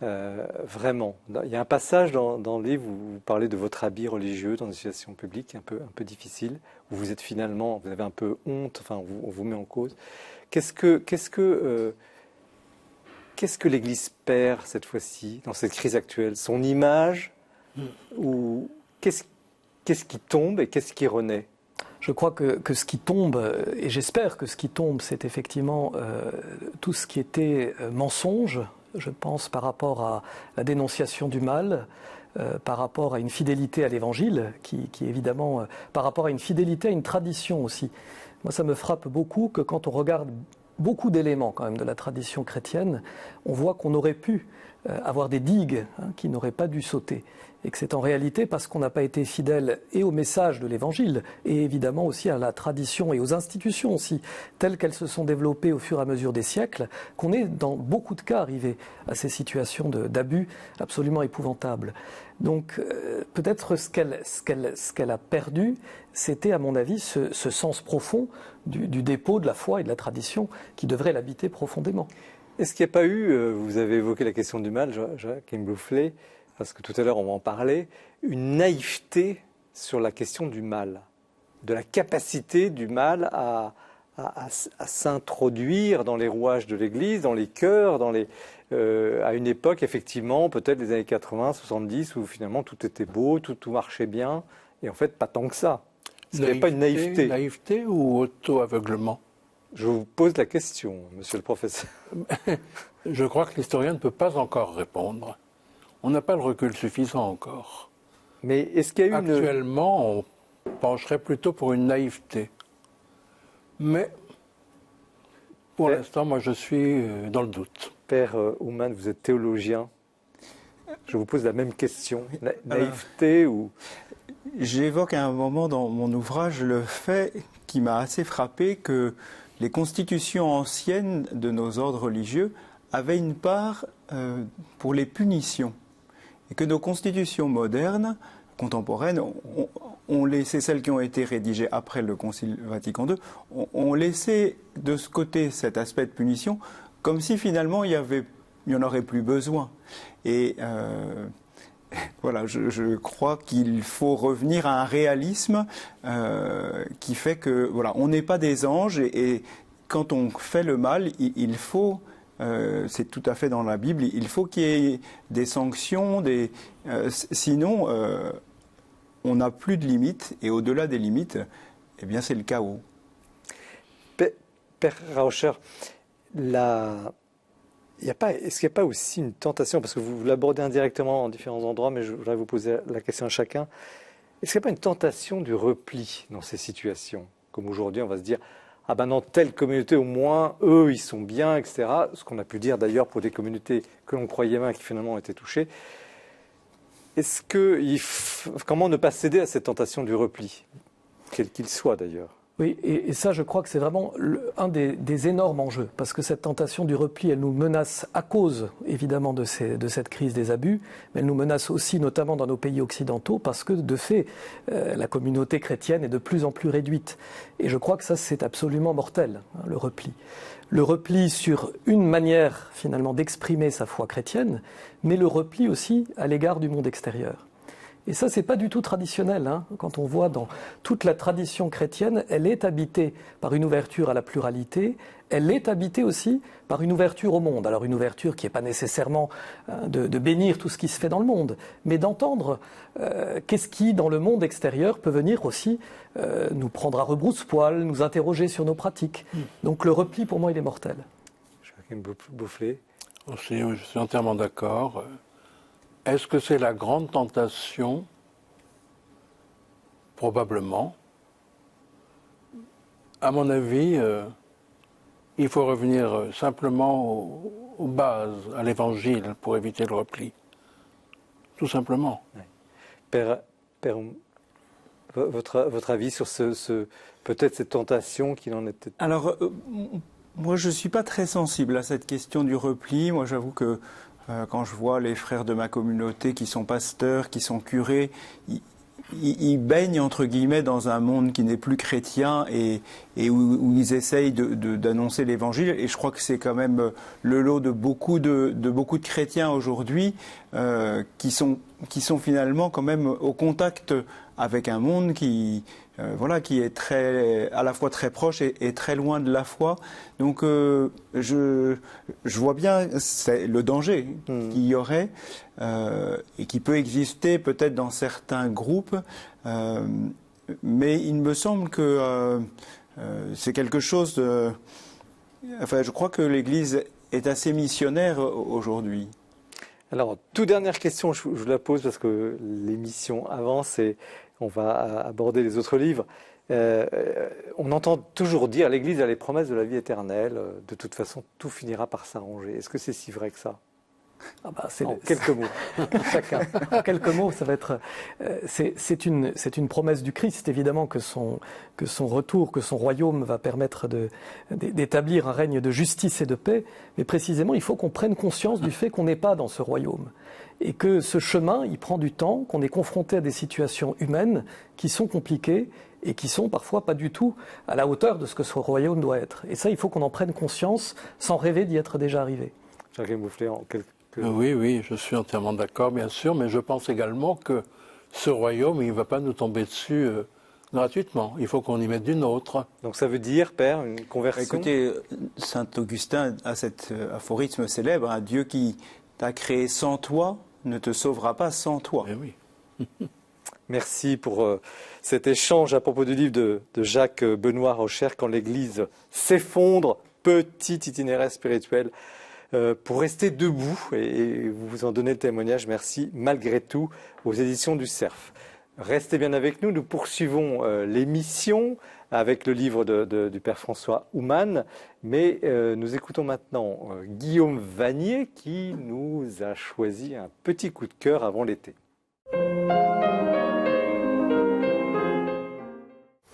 vraiment? Il y a un passage dans le livre où vous parlez de votre habit religieux dans une situation publique un peu difficile, où vous êtes finalement, vous avez un peu honte, enfin on vous met en cause. Qu'est-ce que l'Église perd cette fois-ci, dans cette crise actuelle? Son image? Ou qu'est-ce qui tombe et qu'est-ce qui renaît? Je crois que ce qui tombe, et j'espère que ce qui tombe, c'est effectivement tout ce qui était mensonge, je pense, par rapport à la dénonciation du mal, par rapport à une fidélité à l'Évangile, qui évidemment, par rapport à une fidélité à une tradition aussi. Moi, ça me frappe beaucoup que quand on regarde beaucoup d'éléments quand même de la tradition chrétienne, on voit qu'on aurait pu avoir des digues qui n'auraient pas dû sauter. Et que c'est en réalité parce qu'on n'a pas été fidèle et au message de l'Évangile, et évidemment aussi à la tradition et aux institutions aussi, telles qu'elles se sont développées au fur et à mesure des siècles, qu'on est dans beaucoup de cas arrivé à ces situations d'abus absolument épouvantables. Donc peut-être ce qu'elle a perdu, c'était à mon avis ce sens profond du dépôt de la foi et de la tradition qui devrait l'habiter profondément. Est-ce qu'il n'y a pas eu, vous avez évoqué la question du mal, Jacques Inblouflet, parce que tout à l'heure on va en parler, une naïveté sur la question du mal, de la capacité du mal à s'introduire dans les rouages de l'Église, dans les cœurs, à une époque, effectivement, peut-être les années 80, 70, où finalement tout était beau, tout marchait bien, et en fait pas tant que ça. Ce n'est pas une naïveté. Naïveté ou auto-aveuglement? Je vous pose la question, monsieur le professeur. Je crois que l'historien ne peut pas encore répondre. On n'a pas le recul suffisant encore. Mais est-ce qu'il y a eu Actuellement, on pencherait plutôt pour une naïveté. Mais, pour l'instant, moi, je suis dans le doute. Père Ouman, vous êtes théologien. Je vous pose la même question. Naïveté ou... J'évoque à un moment dans mon ouvrage le fait qui m'a assez frappé que les constitutions anciennes de nos ordres religieux avaient une part pour les punitions. Et que nos constitutions modernes, contemporaines, ont laissé, celles qui ont été rédigées après le Concile Vatican II, ont laissé de ce côté cet aspect de punition, comme si finalement il y en aurait plus besoin. Et voilà, je crois qu'il faut revenir à un réalisme qui fait que voilà, on n'est pas des anges et quand on fait le mal, il faut, c'est tout à fait dans la Bible, il faut qu'il y ait des sanctions, sinon on n'a plus de limites et au-delà des limites, eh bien c'est le chaos. Père Rauscher, est-ce qu'il n'y a pas aussi une tentation, parce que vous l'abordez indirectement en différents endroits, mais je voudrais vous poser la question à chacun, est-ce qu'il n'y a pas une tentation du repli dans ces situations? Comme aujourd'hui, on va se dire, ah ben dans telle communauté, au moins, eux, ils sont bien, etc. Ce qu'on a pu dire d'ailleurs pour des communautés que l'on croyait bien qui finalement ont été touchées. Comment ne pas céder à cette tentation du repli? quel qu'il soit d'ailleurs. Oui, et ça, je crois que c'est vraiment un des énormes enjeux, parce que cette tentation du repli, elle nous menace à cause, évidemment, de cette crise des abus, mais elle nous menace aussi, notamment dans nos pays occidentaux, parce que, de fait, la communauté chrétienne est de plus en plus réduite. Et je crois que ça, c'est absolument mortel, hein, le repli. Le repli sur une manière, finalement, d'exprimer sa foi chrétienne, mais le repli aussi à l'égard du monde extérieur. Et ça, c'est pas du tout traditionnel, hein. Quand on voit dans toute la tradition chrétienne, elle est habitée par une ouverture à la pluralité, elle est habitée aussi par une ouverture au monde. Alors une ouverture qui n'est pas nécessairement de bénir tout ce qui se fait dans le monde, mais d'entendre qu'est-ce qui, dans le monde extérieur, peut venir aussi nous prendre à rebrousse-poil, nous interroger sur nos pratiques. Donc le repli, pour moi, il est mortel. Joachim Boufflet. Aussi, je suis entièrement d'accord. Est-ce que c'est la grande tentation? Probablement. À mon avis, il faut revenir simplement aux bases, à l'évangile, pour éviter le repli. Tout simplement. Oui. Père, votre avis sur peut-être cette tentation qui n'en était pas? Alors, moi, je ne suis pas très sensible à cette question du repli. Moi, j'avoue que quand je vois les frères de ma communauté qui sont pasteurs, qui sont curés, ils baignent, entre guillemets, dans un monde qui n'est plus chrétien et où ils essayent d'annoncer l'évangile. Et je crois que c'est quand même le lot de beaucoup de chrétiens aujourd'hui qui sont finalement quand même au contact avec un monde qui est à la fois très proche et très loin de la foi. Donc je vois bien le danger qu'il y aurait et qui peut exister peut-être dans certains groupes, mais il me semble que c'est quelque chose de... Enfin, je crois que l'Église est assez missionnaire aujourd'hui. Alors, toute dernière question, je vous la pose parce que l'émission avance et on va aborder les autres livres. On entend toujours dire l'Église a les promesses de la vie éternelle. De toute façon, tout finira par s'arranger. Est-ce que c'est si vrai que ça? En quelques mots. Chacun. En quelques mots, ça va être. C'est une promesse du Christ, évidemment, que son retour, que son royaume va permettre d'établir un règne de justice et de paix. Mais précisément, il faut qu'on prenne conscience du fait qu'on n'est pas dans ce royaume. Et que ce chemin, il prend du temps, qu'on est confronté à des situations humaines qui sont compliquées et qui sont parfois pas du tout à la hauteur de ce que ce royaume doit être. Et ça, il faut qu'on en prenne conscience sans rêver d'y être déjà arrivé. Joachim Boufflet, en quelques... Oui, je suis entièrement d'accord, bien sûr, mais je pense également que ce royaume, il ne va pas nous tomber dessus gratuitement. Il faut qu'on y mette du nôtre. Donc ça veut dire, Père, une conversion? Écoutez, saint Augustin a cet aphorisme célèbre, un Dieu qui t'a créé sans toi ne te sauvera pas sans toi. Eh oui. Merci pour cet échange à propos du livre de Jacques Benoît Rocher, Quand l'Église s'effondre, petit itinéraire spirituel pour rester debout, et vous vous en donnez le témoignage, merci, malgré tout, aux éditions du Cerf. Restez bien avec nous, nous poursuivons l'émission avec le livre du Père François Ouman, mais nous écoutons maintenant Guillaume Vanier qui nous a choisi un petit coup de cœur avant l'été.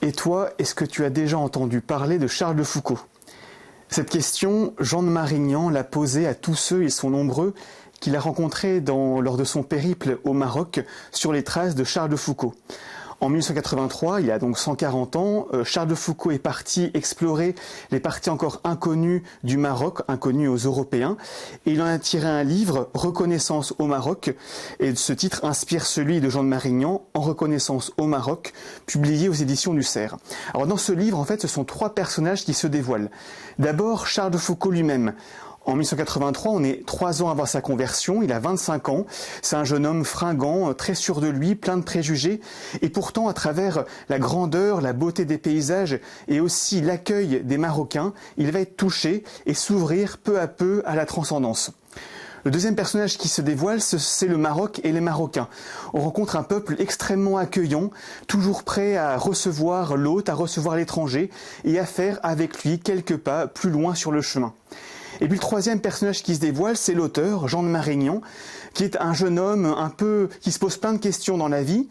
Et toi, est-ce que tu as déjà entendu parler de Charles de Foucault? Cette question, Jean de Marignan l'a posée à tous ceux, ils sont nombreux, qu'il a rencontrés lors de son périple au Maroc sur les traces de Charles de Foucault. En 1983, il y a donc 140 ans, Charles de Foucault est parti explorer les parties encore inconnues du Maroc, inconnues aux Européens, et il en a tiré un livre, Reconnaissance au Maroc, et ce titre inspire celui de Jean de Marignan, En reconnaissance au Maroc, publié aux éditions du Cerf. Alors dans ce livre, en fait, ce sont trois personnages qui se dévoilent. D'abord, Charles de Foucault lui-même. En 1983, on est 3 ans avant sa conversion, il a 25 ans, c'est un jeune homme fringant, très sûr de lui, plein de préjugés, et pourtant à travers la grandeur, la beauté des paysages et aussi l'accueil des Marocains, il va être touché et s'ouvrir peu à peu à la transcendance. Le deuxième personnage qui se dévoile, c'est le Maroc et les Marocains. On rencontre un peuple extrêmement accueillant, toujours prêt à recevoir l'hôte, à recevoir l'étranger et à faire avec lui quelques pas plus loin sur le chemin. Et puis le troisième personnage qui se dévoile, c'est l'auteur, Jean de Marignan, qui est un jeune homme qui se pose plein de questions dans la vie,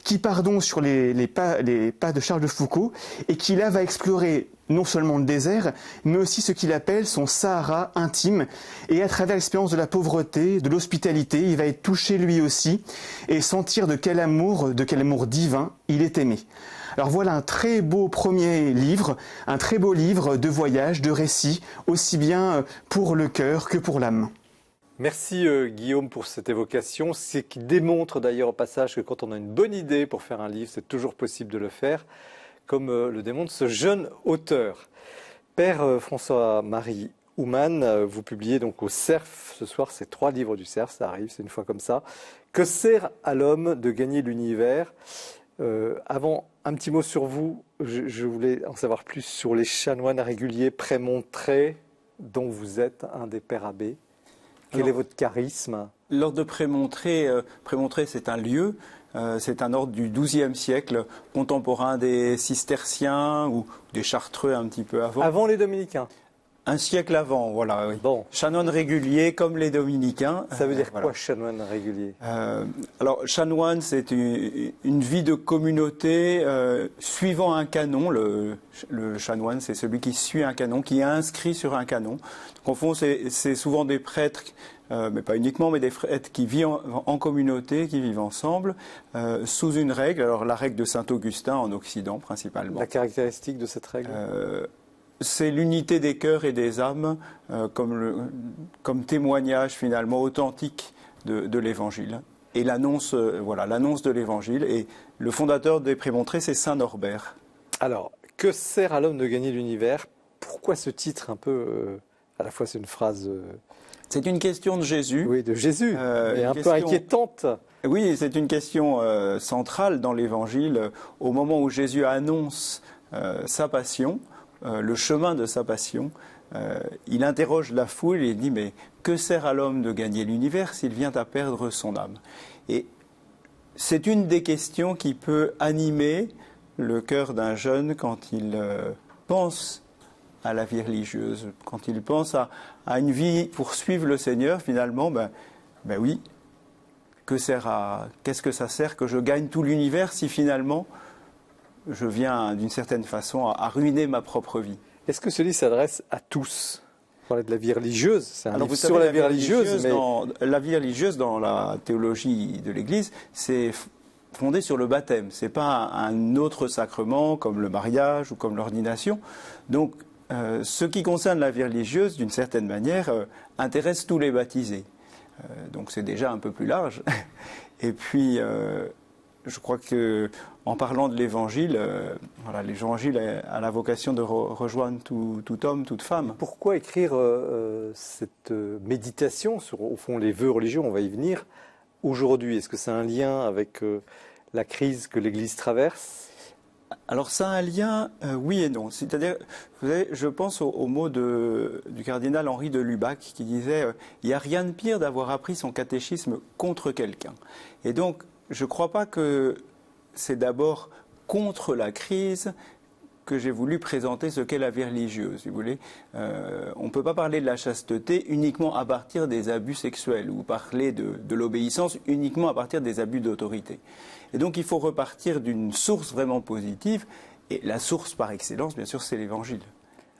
qui part donc sur les pas de Charles de Foucault, et qui là va explorer non seulement le désert, mais aussi ce qu'il appelle son Sahara intime. Et à travers l'expérience de la pauvreté, de l'hospitalité, il va être touché lui aussi, et sentir de quel amour divin il est aimé. Alors voilà un très beau premier livre, un très beau livre de voyage, de récits, aussi bien pour le cœur que pour l'âme. Merci Guillaume pour cette évocation, c'est qui démontre d'ailleurs au passage que quand on a une bonne idée pour faire un livre, c'est toujours possible de le faire, comme le démontre ce jeune auteur. Père François-Marie Houman, vous publiez donc au Cerf ce soir, c'est 3 livres du Cerf, ça arrive, c'est une fois comme ça. Que sert à l'homme de gagner l'univers ? Avant, un petit mot sur vous. Je voulais en savoir plus sur les chanoines réguliers prémontrés, dont vous êtes un des pères abbés. Quel est votre charisme ? L'ordre de prémontrés, c'est un lieu, c'est un ordre du XIIe siècle, contemporain des cisterciens ou des chartreux un petit peu avant. Avant les dominicains ? Un siècle avant, voilà. Oui. Bon. Chanoine régulier comme les dominicains. Ça veut dire voilà. quoi, chanoine régulier ? Alors, chanoine, c'est une vie de communauté suivant un canon. Le chanoine, c'est celui qui suit un canon, qui est inscrit sur un canon. Donc, au fond, c'est souvent des prêtres, mais pas uniquement, mais des prêtres qui vivent en communauté, qui vivent ensemble, sous une règle. Alors, la règle de Saint-Augustin en Occident, principalement. La caractéristique de cette règle ? C'est l'unité des cœurs et des âmes comme témoignage finalement authentique de l'Évangile. Et l'annonce de l'Évangile. Et le fondateur des Prémontrés, c'est Saint Norbert. Alors, que sert à l'homme de gagner l'univers ? Pourquoi ce titre un peu, à la fois c'est une phrase... C'est une question de Jésus. Oui, de Jésus, et un peu inquiétante. Oui, c'est une question centrale dans l'Évangile. Au moment où Jésus annonce sa passion, le chemin de sa passion, il interroge la foule et il dit « Mais que sert à l'homme de gagner l'univers s'il vient à perdre son âme ?» Et c'est une des questions qui peut animer le cœur d'un jeune quand il pense à la vie religieuse, quand il pense à une vie pour suivre le Seigneur, finalement, ben oui, qu'est-ce que ça sert que je gagne tout l'univers si finalement je viens d'une certaine façon à ruiner ma propre vie. Est-ce que ce livre s'adresse à tous ? Vous parlez de la vie religieuse, c'est un livre sur la vie religieuse, mais... La vie religieuse dans la théologie de l'Église, c'est fondé sur le baptême. Ce n'est pas un autre sacrement comme le mariage ou comme l'ordination. Donc, ce qui concerne la vie religieuse, d'une certaine manière, intéresse tous les baptisés. Donc c'est déjà un peu plus large. Et puis... je crois qu'en parlant de l'Évangile, l'Évangile a la vocation de rejoindre tout homme, toute femme. Pourquoi écrire cette méditation sur, au fond, les vœux religieux, on va y venir, aujourd'hui ? Est-ce que c'est un lien avec la crise que l'Église traverse ? Alors ça a un lien, oui et non. C'est-à-dire, vous savez, je pense au mot du cardinal Henri de Lubac qui disait « Il n'y a rien de pire d'avoir appris son catéchisme contre quelqu'un ». Et donc, je ne crois pas que c'est d'abord contre la crise que j'ai voulu présenter ce qu'est la vie religieuse, si vous voulez. On ne peut pas parler de la chasteté uniquement à partir des abus sexuels ou parler de l'obéissance uniquement à partir des abus d'autorité. Et donc il faut repartir d'une source vraiment positive, et la source par excellence, bien sûr, c'est l'Évangile.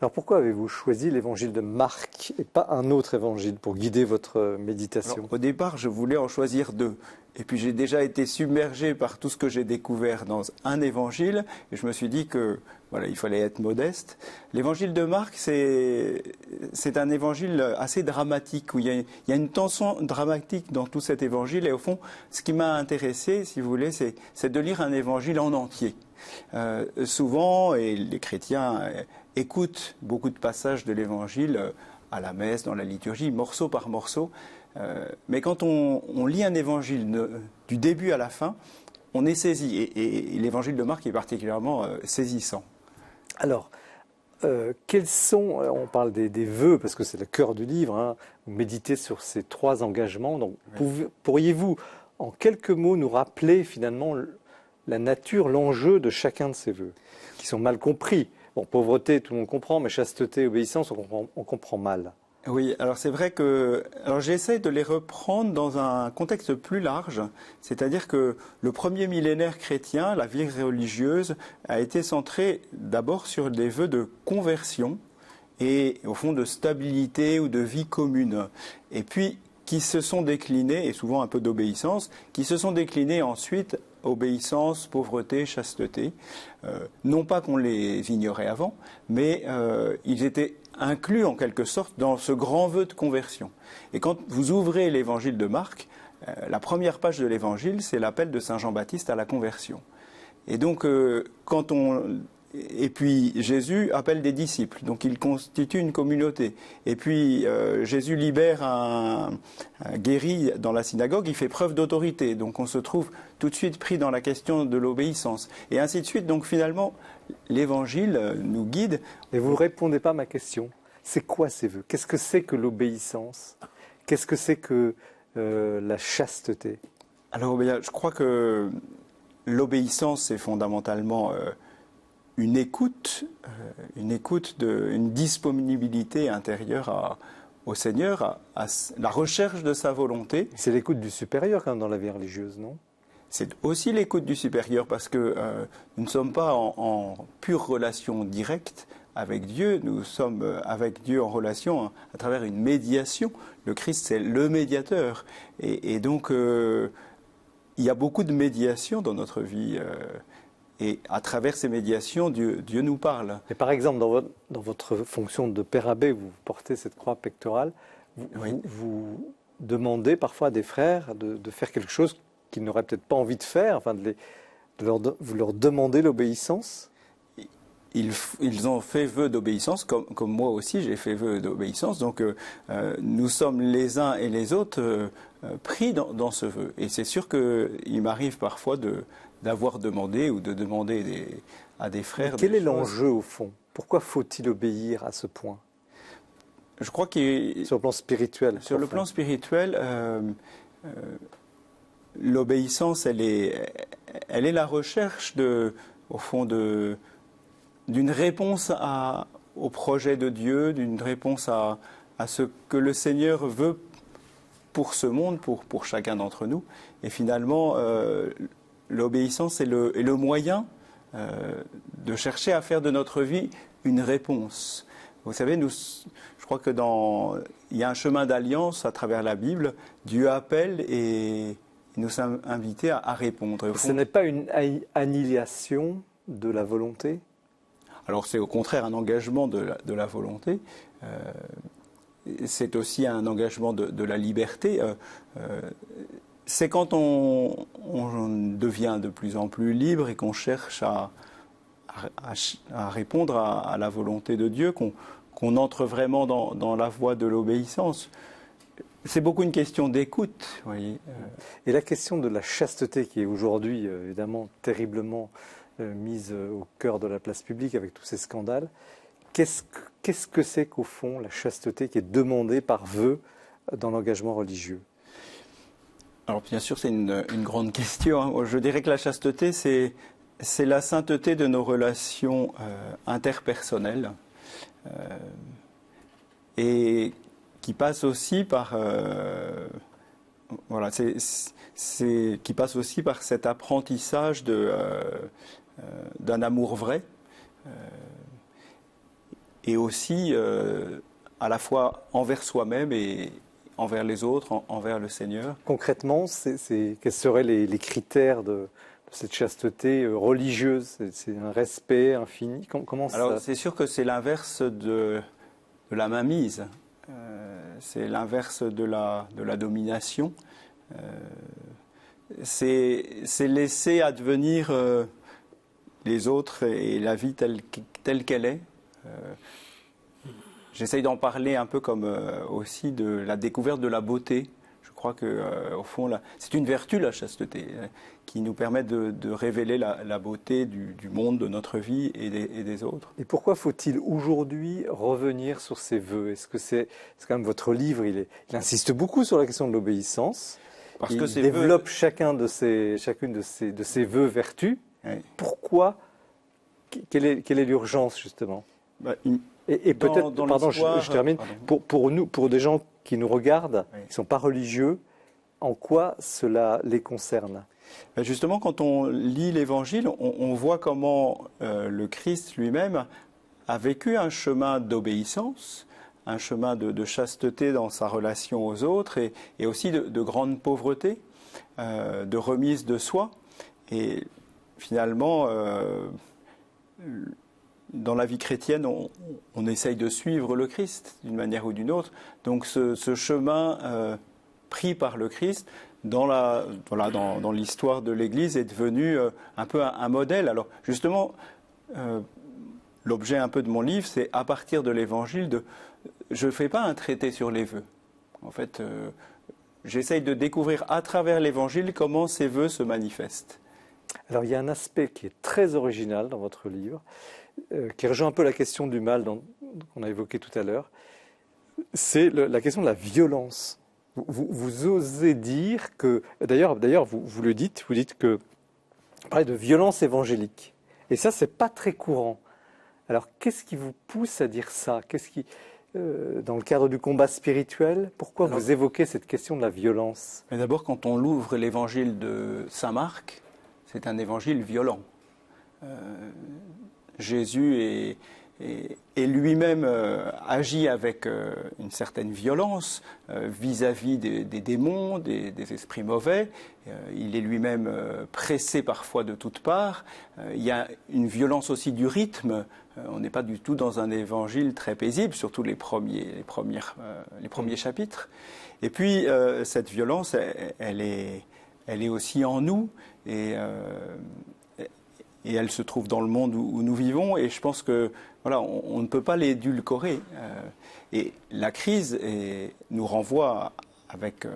Alors pourquoi avez-vous choisi l'évangile de Marc et pas un autre évangile pour guider votre méditation ? Alors, au départ, je voulais en choisir 2. Et puis j'ai déjà été submergé par tout ce que j'ai découvert dans un évangile. Et je me suis dit que voilà, il fallait être modeste. L'évangile de Marc, c'est un évangile assez dramatique, où il y a une tension dramatique dans tout cet évangile. Et au fond, ce qui m'a intéressé, si vous voulez, c'est de lire un évangile en entier. Souvent, et les chrétiens écoutent beaucoup de passages de l'Évangile à la messe, dans la liturgie, morceau par morceau. Mais quand on lit un Évangile du début à la fin, on est saisi. Et l'Évangile de Marc est particulièrement saisissant. Alors, quels sont, on parle des vœux, parce que c'est le cœur du livre, hein, vous méditez sur ces 3 engagements. Donc, pourriez-vous, en quelques mots, nous rappeler finalement la nature, l'enjeu de chacun de ces vœux, qui sont mal compris ? Bon, pauvreté, tout le monde comprend, mais chasteté, obéissance, on comprend mal. Oui, alors c'est vrai que j'essaie de les reprendre dans un contexte plus large, c'est-à-dire que le premier millénaire chrétien, la vie religieuse, a été centré d'abord sur des vœux de conversion et au fond de stabilité ou de vie commune, et puis qui se sont déclinés, et souvent un peu d'obéissance, qui se sont déclinés ensuite obéissance, pauvreté, chasteté. Non pas qu'on les ignorait avant, mais ils étaient inclus en quelque sorte dans ce grand vœu de conversion. Et quand vous ouvrez l'évangile de Marc, la première page de l'évangile, c'est l'appel de Saint Jean-Baptiste à la conversion. Et donc, et puis Jésus appelle des disciples, donc il constitue une communauté. Et puis Jésus libère un guéri dans la synagogue, il fait preuve d'autorité. Donc on se trouve tout de suite pris dans la question de l'obéissance. Et ainsi de suite. Donc finalement, l'Évangile nous guide. Et vous ne répondez pas à ma question. C'est quoi ces vœux? Qu'est-ce que c'est que l'obéissance? Qu'est-ce que c'est que la chasteté? Alors je crois que l'obéissance, c'est fondamentalement une écoute, une disponibilité intérieure au Seigneur, à la recherche de sa volonté. C'est l'écoute du supérieur quand même dans la vie religieuse, non? C'est aussi l'écoute du supérieur parce que nous ne sommes pas en pure relation directe avec Dieu, nous sommes avec Dieu en relation à travers une médiation. Le Christ, c'est le médiateur. Et donc, il y a beaucoup de médiation dans notre vie. Et à travers ces médiations, Dieu nous parle. Et par exemple, dans votre fonction de père abbé, vous portez cette croix pectorale, vous demandez parfois à des frères de faire quelque chose qu'ils n'auraient peut-être pas envie de faire, enfin vous leur demandez l'obéissance? Ils ont fait vœu d'obéissance, comme moi aussi j'ai fait vœu d'obéissance. Donc nous sommes les uns et les autres pris dans ce vœu. Et c'est sûr qu'il m'arrive parfois d'avoir demandé ou de demander à des frères. Mais quel est l'enjeu au fond? Pourquoi faut-il obéir à ce point? Je crois que sur le plan spirituel. Sur le plan spirituel, l'obéissance, elle est la recherche au fond d'une réponse au projet de Dieu, d'une réponse à ce que le Seigneur veut pour ce monde, pour chacun d'entre nous. Et finalement, l'obéissance est le moyen de chercher à faire de notre vie une réponse. Vous savez, je crois que il y a un chemin d'alliance à travers la Bible. Dieu appelle et nous sommes invités à répondre. Ce n'est pas une annihilation de la volonté? Alors c'est au contraire un engagement de la volonté. C'est aussi un engagement de la liberté. C'est quand on devient de plus en plus libre et qu'on cherche à répondre à la volonté de Dieu, qu'on entre vraiment dans la voie de l'obéissance. C'est beaucoup une question d'écoute. Voyez. Et la question de la chasteté qui est aujourd'hui évidemment terriblement mise au cœur de la place publique avec tous ces scandales, qu'est-ce que c'est qu'au fond la chasteté qui est demandée par vœu dans l'engagement religieux? Alors bien sûr c'est une grande question. Hein. Je dirais que la chasteté c'est la sainteté de nos relations interpersonnelles et qui passe aussi par qui passe aussi par cet apprentissage d'un amour vrai et aussi à la fois envers soi-même et envers les autres, envers le Seigneur. Concrètement, quels seraient les critères de cette chasteté religieuse? C'est un respect infini? Comment ça... Alors c'est sûr que c'est l'inverse de la mainmise. C'est l'inverse de la domination. C'est laisser advenir les autres et la vie telle qu'elle est. J'essaye d'en parler un peu comme aussi de la découverte de la beauté. Je crois qu'au fond, c'est une vertu, la chasteté, qui nous permet de révéler la beauté du monde, de notre vie et des autres. Et pourquoi faut-il aujourd'hui revenir sur ces vœux? Est-ce que c'est quand même votre livre, il insiste beaucoup sur la question de l'obéissance. Parce que il développe chacune de ces vœux vertus. Oui. Pourquoi? Quelle est l'urgence, justement? Et peut-être, dans pardon, l'histoire, je termine, pardon. pour nous, pour des gens qui nous regardent, Oui. qui ne sont pas religieux, en quoi cela les concerne? Ben justement, quand on lit l'Évangile, on voit comment le Christ lui-même a vécu un chemin d'obéissance, un chemin de chasteté dans sa relation aux autres et aussi de grande pauvreté, de remise de soi. Et finalement, dans la vie chrétienne, on essaye de suivre le Christ d'une manière ou d'une autre. Donc ce chemin pris par le Christ dans l'histoire de l'Église est devenu un peu un modèle. Alors justement, l'objet un peu de mon livre, c'est à partir de l'Évangile, je ne fais pas un traité sur les vœux. En fait, j'essaye de découvrir à travers l'Évangile comment ces vœux se manifestent. Alors il y a un aspect qui est très original dans votre livre, qui rejoint un peu la question du mal qu'on a évoqué tout à l'heure, c'est la question de la violence. Vous osez dire que, d'ailleurs vous le dites, vous dites que vous parlez de violence évangélique. Et ça, c'est pas très courant. Alors qu'est-ce qui vous pousse à dire ça? Qu'est-ce qui, dans le cadre du combat spirituel, pourquoi vous évoquez cette question de la violence? Mais d'abord, quand on ouvre l'évangile de saint Marc, c'est un évangile violent. Jésus est lui-même agit avec une certaine violence vis-à-vis des démons, des esprits mauvais. Il est lui-même pressé parfois de toutes parts. Il y a une violence aussi du rythme. On n'est pas du tout dans un évangile très paisible, surtout les premiers chapitres. Et puis cette violence, elle est aussi en nous et elle se trouve dans le monde où nous vivons. Et je pense que voilà, on ne peut pas l'édulcorer. Et la crise nous renvoie avec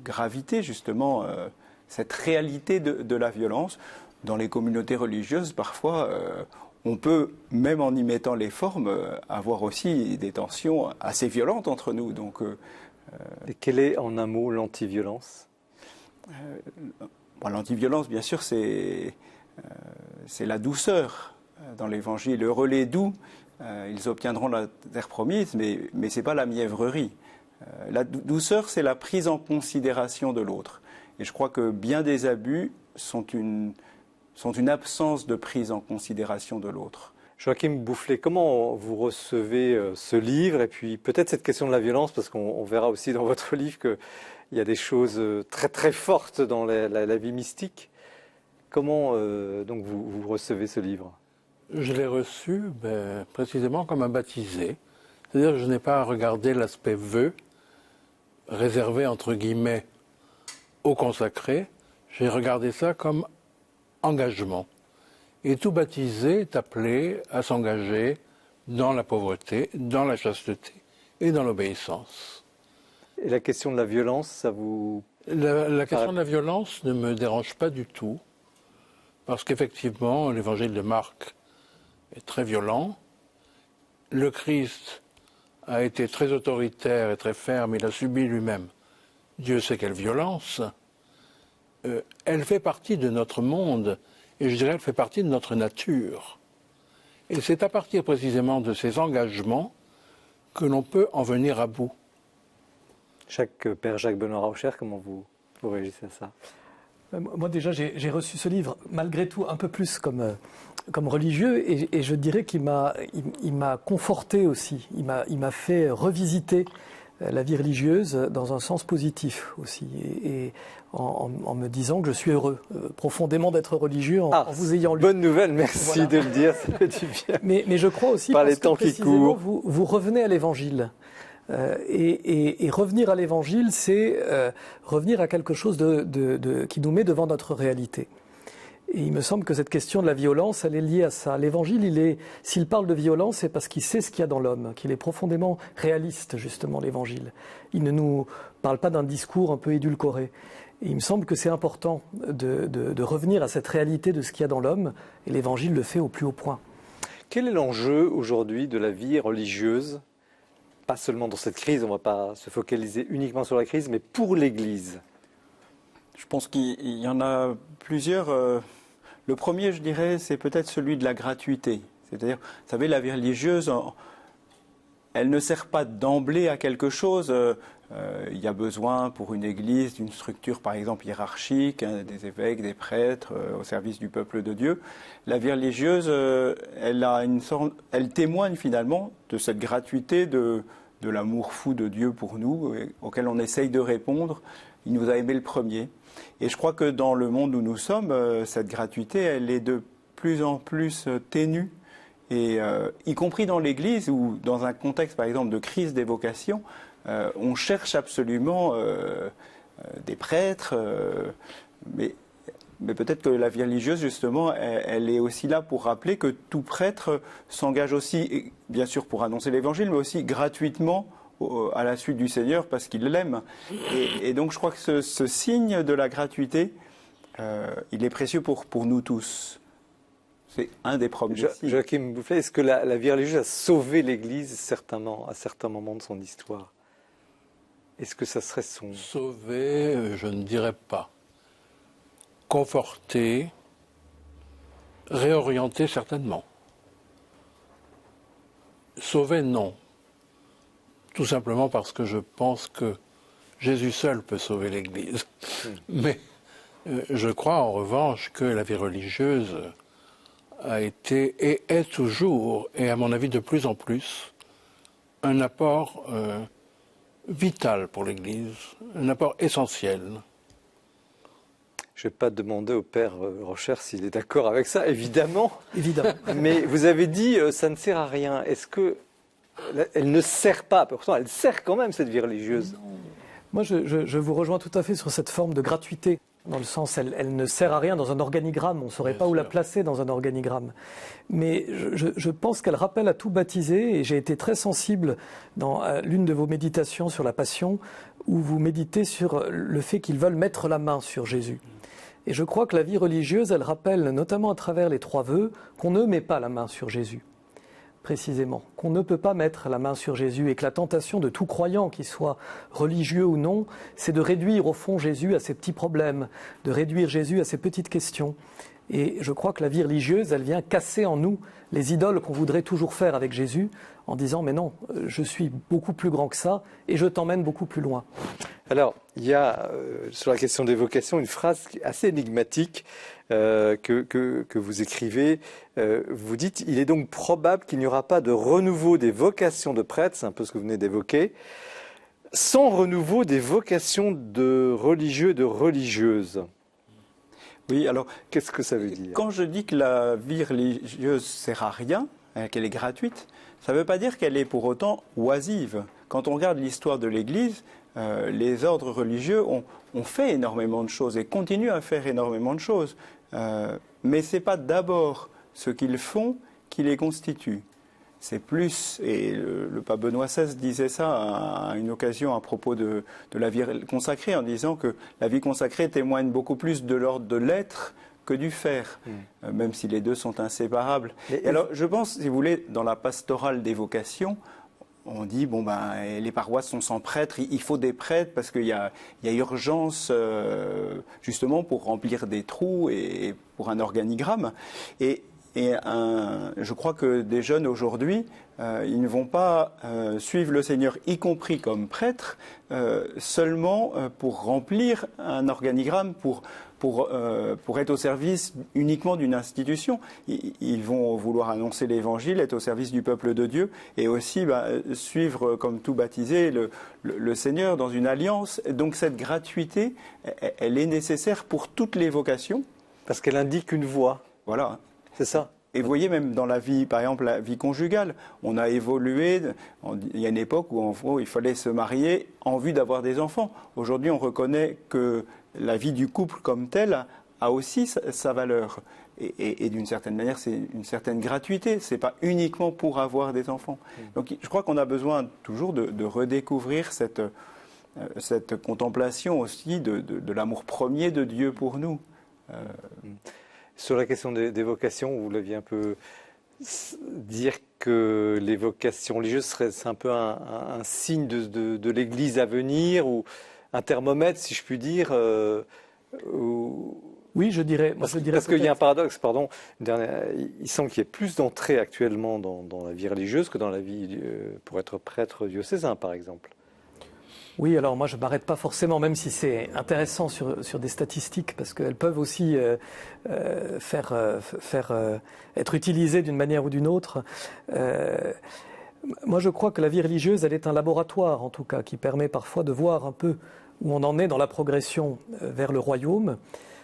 gravité justement cette réalité de la violence. Dans les communautés religieuses, parfois, on peut, même en y mettant les formes, avoir aussi des tensions assez violentes entre nous. Donc, et quelle est, en un mot, l'antiviolence? L'antiviolence, bien sûr, c'est la douceur. Dans l'Évangile, heureux les doux, ils obtiendront la terre promise, mais ce n'est pas la mièvrerie. La douceur, c'est la prise en considération de l'autre. Et je crois que bien des abus sont une absence de prise en considération de l'autre. Joachim Boufflet, comment vous recevez ce livre? Et puis peut-être cette question de la violence, parce qu'on verra aussi dans votre livre qu'il y a des choses très très fortes dans la vie mystique. Comment donc vous recevez ce livre? Je l'ai reçu précisément comme un baptisé. C'est-à-dire que je n'ai pas regardé l'aspect vœu, réservé entre guillemets au consacré. J'ai regardé ça comme engagement. Et tout baptisé est appelé à s'engager dans la pauvreté, dans la chasteté et dans l'obéissance. Et la question de la violence, ça vous... La question de la violence ne me dérange pas du tout, parce qu'effectivement, l'évangile de Marc est très violent. Le Christ a été très autoritaire et très ferme, il a subi lui-même Dieu sait quelle violence. Elle fait partie de notre monde, et je dirais qu'elle fait partie de notre nature. Et c'est à partir précisément de ces engagements que l'on peut en venir à bout. Père Jacques Benoît Raucher, comment vous réagissez à ça? Moi déjà, j'ai reçu ce livre, malgré tout, un peu plus comme religieux, et je dirais qu'il m'a conforté aussi. Il m'a fait revisiter la vie religieuse dans un sens positif aussi, et en me disant que je suis heureux profondément d'être religieux en vous ayant lu. Bonne nouvelle, merci voilà. de le dire, ça fait du bien. Mais je crois aussi Par parce les temps que qui précisément courent. vous revenez à l'Évangile. Et revenir à l'Évangile, c'est revenir à quelque chose qui nous met devant notre réalité. Et il me semble que cette question de la violence, elle est liée à ça. L'Évangile, s'il parle de violence, c'est parce qu'il sait ce qu'il y a dans l'homme, qu'il est profondément réaliste, justement, l'Évangile. Il ne nous parle pas d'un discours un peu édulcoré. Et il me semble que c'est important de revenir à cette réalité de ce qu'il y a dans l'homme, et l'Évangile le fait au plus haut point. Quel est l'enjeu aujourd'hui de la vie religieuse? Pas seulement dans cette crise, on ne va pas se focaliser uniquement sur la crise, mais pour l'Église. Je pense qu'il y en a plusieurs. Le premier, je dirais, c'est peut-être celui de la gratuité. C'est-à-dire, vous savez, la vie religieuse, elle ne sert pas d'emblée à quelque chose. Il y a besoin pour une église d'une structure, par exemple, hiérarchique, hein, des évêques, des prêtres, au service du peuple de Dieu. La vie religieuse, elle témoigne finalement de cette gratuité de l'amour fou de Dieu pour nous, auquel on essaye de répondre. Il nous a aimés le premier. Et je crois que dans le monde où nous sommes, cette gratuité, elle est de plus en plus ténue. Et y compris dans l'Église, ou dans un contexte, par exemple, de crise des vocations, on cherche absolument des prêtres, mais peut-être que la vie religieuse, justement, elle est aussi là pour rappeler que tout prêtre s'engage aussi, bien sûr pour annoncer l'Évangile, mais aussi gratuitement à la suite du Seigneur parce qu'il l'aime. Et donc je crois que ce signe de la gratuité, il est précieux pour nous tous. C'est un des premiers signes. Joachim Boufflet, est-ce que la vie religieuse a sauvé l'Église certainement à certains moments de son histoire? Est-ce que ça serait son... Sauver, je ne dirais pas. Conforter, réorienter certainement. Sauver, non. Tout simplement parce que je pense que Jésus seul peut sauver l'Église. Mais je crois en revanche que la vie religieuse a été et est toujours, et à mon avis de plus en plus, un apport vital pour l'Église, un apport essentiel. Je ne vais pas demander au père Rocher s'il est d'accord avec ça, évidemment. Évidemment. Mais vous avez dit ça ne sert à rien. Est-ce que elle ne sert pas? Pourtant, elle sert quand même, cette vie religieuse. Non. Moi, je vous rejoins tout à fait sur cette forme de gratuité. Dans le sens, elle ne sert à rien dans un organigramme. On ne saurait pas où la placer dans un organigramme. Mais je pense qu'elle rappelle à tout baptisé. Et j'ai été très sensible dans l'une de vos méditations sur la Passion, où vous méditez sur le fait qu'ils veulent mettre la main sur Jésus. Et je crois que la vie religieuse, elle rappelle, notamment à travers les 3 vœux, qu'on ne met pas la main sur Jésus. Précisément, qu'on ne peut pas mettre la main sur Jésus et que la tentation de tout croyant, qu'il soit religieux ou non, c'est de réduire au fond Jésus à ses petits problèmes, de réduire Jésus à ses petites questions. Et je crois que la vie religieuse, elle vient casser en nous les idoles qu'on voudrait toujours faire avec Jésus en disant « mais non, je suis beaucoup plus grand que ça et je t'emmène beaucoup plus loin ». Alors, il y a sur la question des vocations une phrase assez énigmatique que vous écrivez. Vous dites « Il est donc probable qu'il n'y aura pas de renouveau des vocations de prêtres », c'est un peu ce que vous venez d'évoquer, sans renouveau des vocations de religieux et de religieuses. Oui, alors, qu'est-ce que ça veut dire? Quand je dis que la vie religieuse sert à rien, qu'elle est gratuite, ça ne veut pas dire qu'elle est pour autant oisive. Quand on regarde l'histoire de l'Église, les ordres religieux ont fait énormément de choses et continuent à faire énormément de choses. Mais ce n'est pas d'abord ce qu'ils font qui les constitue. C'est plus, et le pape Benoît XVI disait ça à une occasion à propos de la vie consacrée, en disant que la vie consacrée témoigne beaucoup plus de l'ordre de l'être que du faire, même si les deux sont inséparables. Et alors, je pense, si vous voulez, dans la pastorale des vocations, on dit, bon ben, les paroisses sont sans prêtres, il faut des prêtres parce qu'il y a urgence justement pour remplir des trous et pour un organigramme. Et je crois que des jeunes aujourd'hui, ils ne vont pas suivre le Seigneur, y compris comme prêtres, seulement pour remplir un organigramme, pour être au service uniquement d'une institution. Ils vont vouloir annoncer l'Évangile, être au service du peuple de Dieu et aussi suivre, comme tout baptisé, le Seigneur dans une alliance. Donc cette gratuité, elle est nécessaire pour toutes les vocations. Parce qu'elle indique une voie. Voilà. C'est ça. Et vous voyez, même dans la vie, par exemple, la vie conjugale, on a évolué. Il y a une époque où, en gros, il fallait se marier en vue d'avoir des enfants. Aujourd'hui, on reconnaît que la vie du couple comme telle a aussi sa valeur. Et d'une certaine manière, c'est une certaine gratuité. Ce n'est pas uniquement pour avoir des enfants. Donc je crois qu'on a besoin toujours de redécouvrir cette contemplation aussi de l'amour premier de Dieu pour nous. Sur la question des vocations, vous l'aviez un peu dire que les vocations religieuses c'est un peu un signe de l'Église à venir ou un thermomètre, si je puis dire. Oui, je dirais. Parce qu'il y a un paradoxe, pardon. Il semble qu'il y ait plus d'entrées actuellement dans la vie religieuse que dans la vie pour être prêtre diocésain, par exemple. Oui, alors moi je ne m'arrête pas forcément, même si c'est intéressant sur des statistiques, parce qu'elles peuvent aussi être utilisées d'une manière ou d'une autre. Moi je crois que la vie religieuse, elle est un laboratoire en tout cas, qui permet parfois de voir un peu où on en est dans la progression vers le royaume.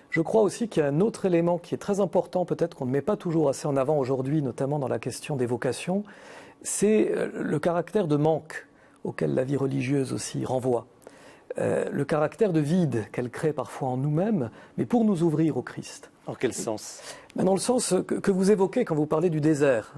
Je crois aussi qu'il y a un autre élément qui est très important, peut-être qu'on ne met pas toujours assez en avant aujourd'hui, notamment dans la question des vocations, c'est le caractère de manque auquel la vie religieuse aussi renvoie. Le caractère de vide qu'elle crée parfois en nous-mêmes, mais pour nous ouvrir au Christ. En quel sens ? Dans le sens que vous évoquez quand vous parlez du désert.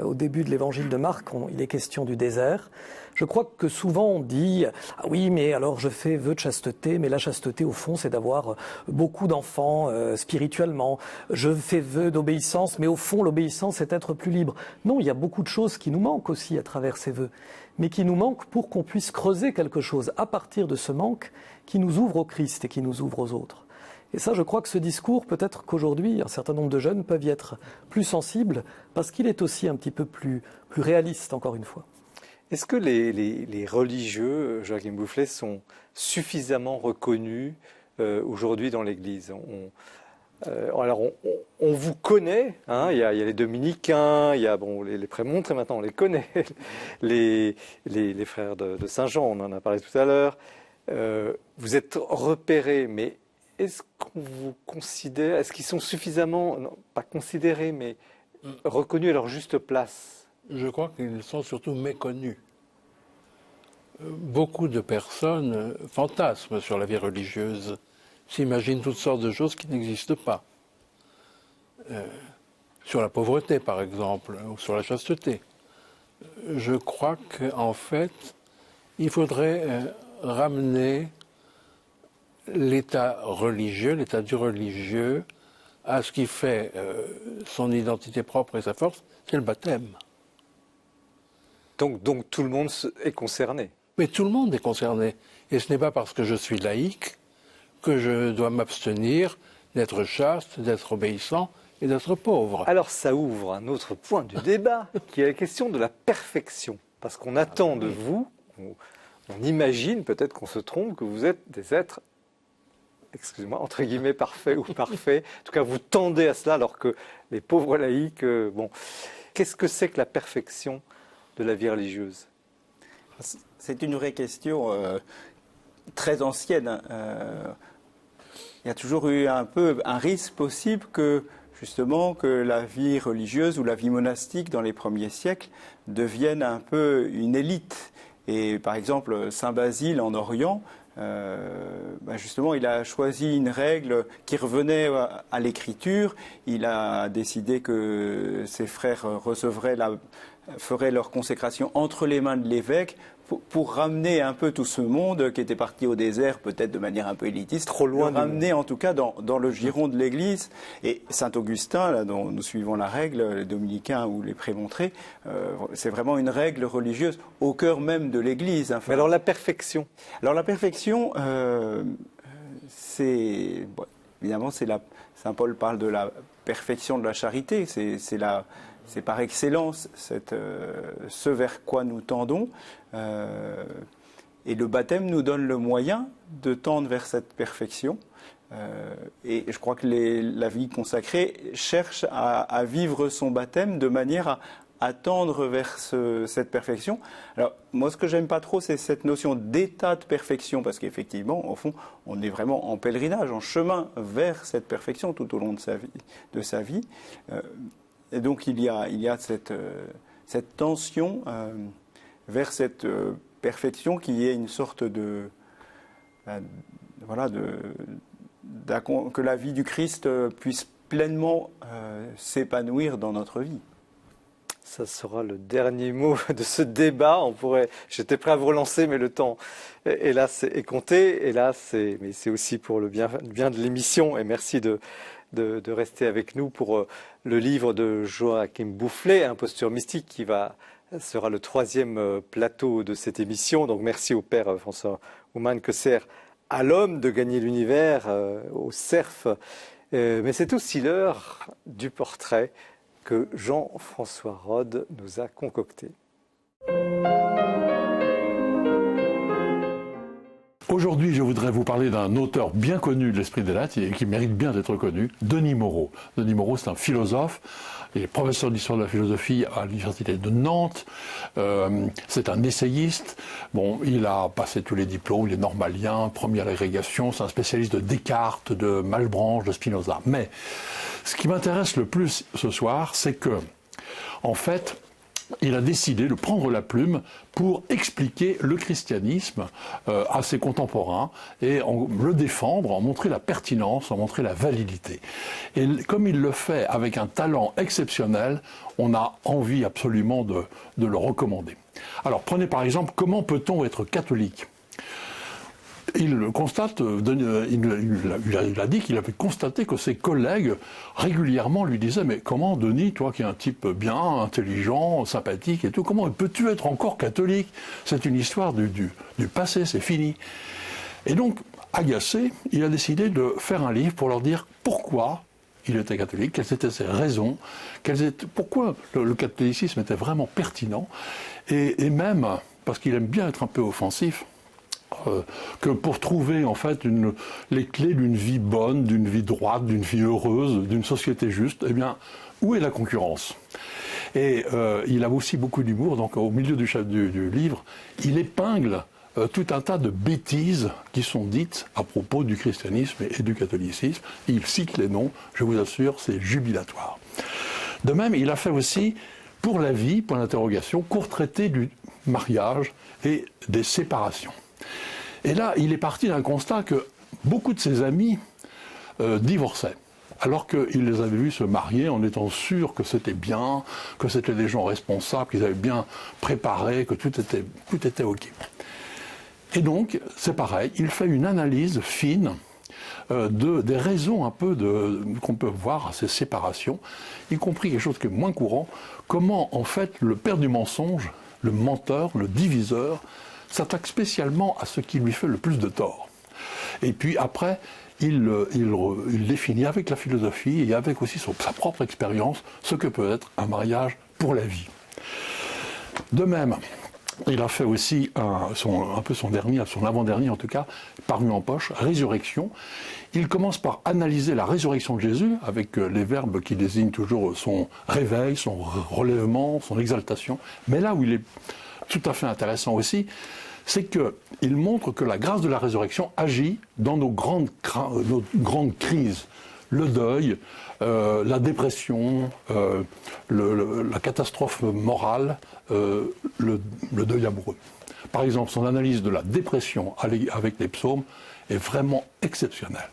Au début de l'évangile de Marc, il est question du désert. Je crois que souvent on dit « Ah oui, mais alors je fais vœu de chasteté, mais la chasteté au fond c'est d'avoir beaucoup d'enfants spirituellement. Je fais vœu d'obéissance, mais au fond l'obéissance c'est être plus libre. » Non, il y a beaucoup de choses qui nous manquent aussi à travers ces vœux, mais qui nous manquent pour qu'on puisse creuser quelque chose à partir de ce manque qui nous ouvre au Christ et qui nous ouvre aux autres. Et ça, je crois que ce discours, peut-être qu'aujourd'hui, un certain nombre de jeunes peuvent y être plus sensibles, parce qu'il est aussi un petit peu plus réaliste, encore une fois. Est-ce que les religieux, Joachim Boufflet, sont suffisamment reconnus aujourd'hui dans l'Église ? On vous connaît, hein, il y a les dominicains, il y a les prémontres, et maintenant on les connaît, les frères de Saint-Jean, on en a parlé tout à l'heure. Vous êtes repérés, mais est-ce qu'on vous considère, est-ce qu'ils sont suffisamment, non, pas considérés, mais reconnus à leur juste place ? Je crois qu'ils sont surtout méconnus. Beaucoup de personnes fantasment sur la vie religieuse, s'imaginent toutes sortes de choses qui n'existent pas. Sur la pauvreté, par exemple, ou sur la chasteté. Je crois qu'en fait, il faudrait ramener l'état religieux, l'état du religieux, à ce qui fait son identité propre et sa force, c'est le baptême. Donc tout le monde est concerné. Mais tout le monde est concerné. Et ce n'est pas parce que je suis laïque que je dois m'abstenir d'être chaste, d'être obéissant et d'être pauvre. Alors ça ouvre un autre point du débat, qui est la question de la perfection. Parce qu'on attend de vous, on imagine, peut-être qu'on se trompe, que vous êtes des êtres, excusez-moi, entre guillemets, parfaits ou parfaits. En tout cas, vous tendez à cela, alors que les pauvres laïcs, Qu'est-ce que c'est que la perfection de la vie religieuse ? C'est une vraie question très ancienne. Il y a toujours eu un risque possible que justement que la vie religieuse ou la vie monastique dans les premiers siècles devienne un peu une élite. Et par exemple, Saint Basile en Orient, justement, il a choisi une règle qui revenait à l'écriture. Il a décidé que ses frères feraient leur consécration entre les mains de l'évêque pour ramener un peu tout ce monde qui était parti au désert, peut-être de manière un peu élitiste, trop loin, ramener en tout cas dans le giron de l'Église. Et Saint Augustin, là, dont nous suivons la règle, les dominicains ou les prémontrés, c'est vraiment une règle religieuse au cœur même de l'Église. Mais alors la perfection ? Alors la perfection, évidemment, Saint Paul parle de la perfection de la charité, c'est par excellence ce vers quoi nous tendons. Et le baptême nous donne le moyen de tendre vers cette perfection. Et je crois que la vie consacrée cherche à vivre son baptême de manière à tendre vers cette perfection. Alors, moi, ce que j'aime pas trop, c'est cette notion d'état de perfection, parce qu'effectivement, au fond, on est vraiment en pèlerinage, en chemin vers cette perfection tout au long de sa vie. Et donc, il y a cette tension vers cette perfection qui est une sorte que la vie du Christ puisse pleinement s'épanouir dans notre vie. Ça sera le dernier mot de ce débat. J'étais prêt à vous relancer, mais le temps, hélas, est compté. Mais c'est aussi pour le bien de l'émission. Et merci de rester avec nous pour le livre de Joachim Boufflet, Imposture mystique, qui sera le 3e plateau de cette émission. Donc merci au père François Ouman, que sert à l'homme de gagner l'univers, au cerf. Mais c'est aussi l'heure du portrait que Jean-François Rode nous a concocté. Aujourd'hui, je voudrais vous parler d'un auteur bien connu de l'esprit des lettres et qui mérite bien d'être connu, Denis Moreau. Denis Moreau, c'est un philosophe, il est professeur d'histoire de la philosophie à l'université de Nantes, c'est un essayiste, bon, il a passé tous les diplômes, il est normalien, première agrégation, c'est un spécialiste de Descartes, de Malebranche, de Spinoza. Mais ce qui m'intéresse le plus ce soir, c'est que, en fait, il a décidé de prendre la plume pour expliquer le christianisme à ses contemporains et le défendre, en montrer la pertinence, en montrer la validité. Et comme il le fait avec un talent exceptionnel, on a envie absolument de le recommander. Alors prenez par exemple, comment peut-on être catholique ? Il constate, il a dit qu'il avait constaté que ses collègues régulièrement lui disaient « Mais comment, Denis, toi qui es un type bien, intelligent, sympathique et tout, comment peux-tu être encore catholique ? C'est une histoire du passé, c'est fini. » Et donc, agacé, il a décidé de faire un livre pour leur dire pourquoi il était catholique, quelles étaient ses raisons, pourquoi le catholicisme était vraiment pertinent, et même, parce qu'il aime bien être un peu offensif, que pour trouver en fait les clés d'une vie bonne, d'une vie droite, d'une vie heureuse, d'une société juste, eh bien, où est la concurrence ? Et il a aussi beaucoup d'humour, donc au milieu du livre, il épingle tout un tas de bêtises qui sont dites à propos du christianisme et du catholicisme. Il cite les noms, je vous assure, c'est jubilatoire. De même, il a fait aussi, pour la vie, point d'interrogation, court traité du mariage et des séparations. Et là, il est parti d'un constat que beaucoup de ses amis divorçaient, alors qu'il les avait vus se marier en étant sûrs que c'était bien, que c'était des gens responsables, qu'ils avaient bien préparé, que tout était OK. Et donc, c'est pareil, il fait une analyse fine des raisons un peu qu'on peut voir à ces séparations, y compris quelque chose qui est moins courant, comment en fait le père du mensonge, le menteur, le diviseur, s'attaque spécialement à ce qui lui fait le plus de tort. Et puis après, il définit avec la philosophie et avec aussi sa propre expérience ce que peut être un mariage pour la vie. De même, il a fait aussi un peu son avant-dernier en tout cas, paru en poche, Résurrection. Il commence par analyser la résurrection de Jésus avec les verbes qui désignent toujours son réveil, son relèvement, son exaltation. Mais là où il est tout à fait intéressant aussi, c'est qu'il montre que la grâce de la résurrection agit dans nos grandes crises. Le deuil, la dépression, la catastrophe morale, le deuil amoureux. Par exemple, son analyse de la dépression avec les psaumes est vraiment exceptionnelle.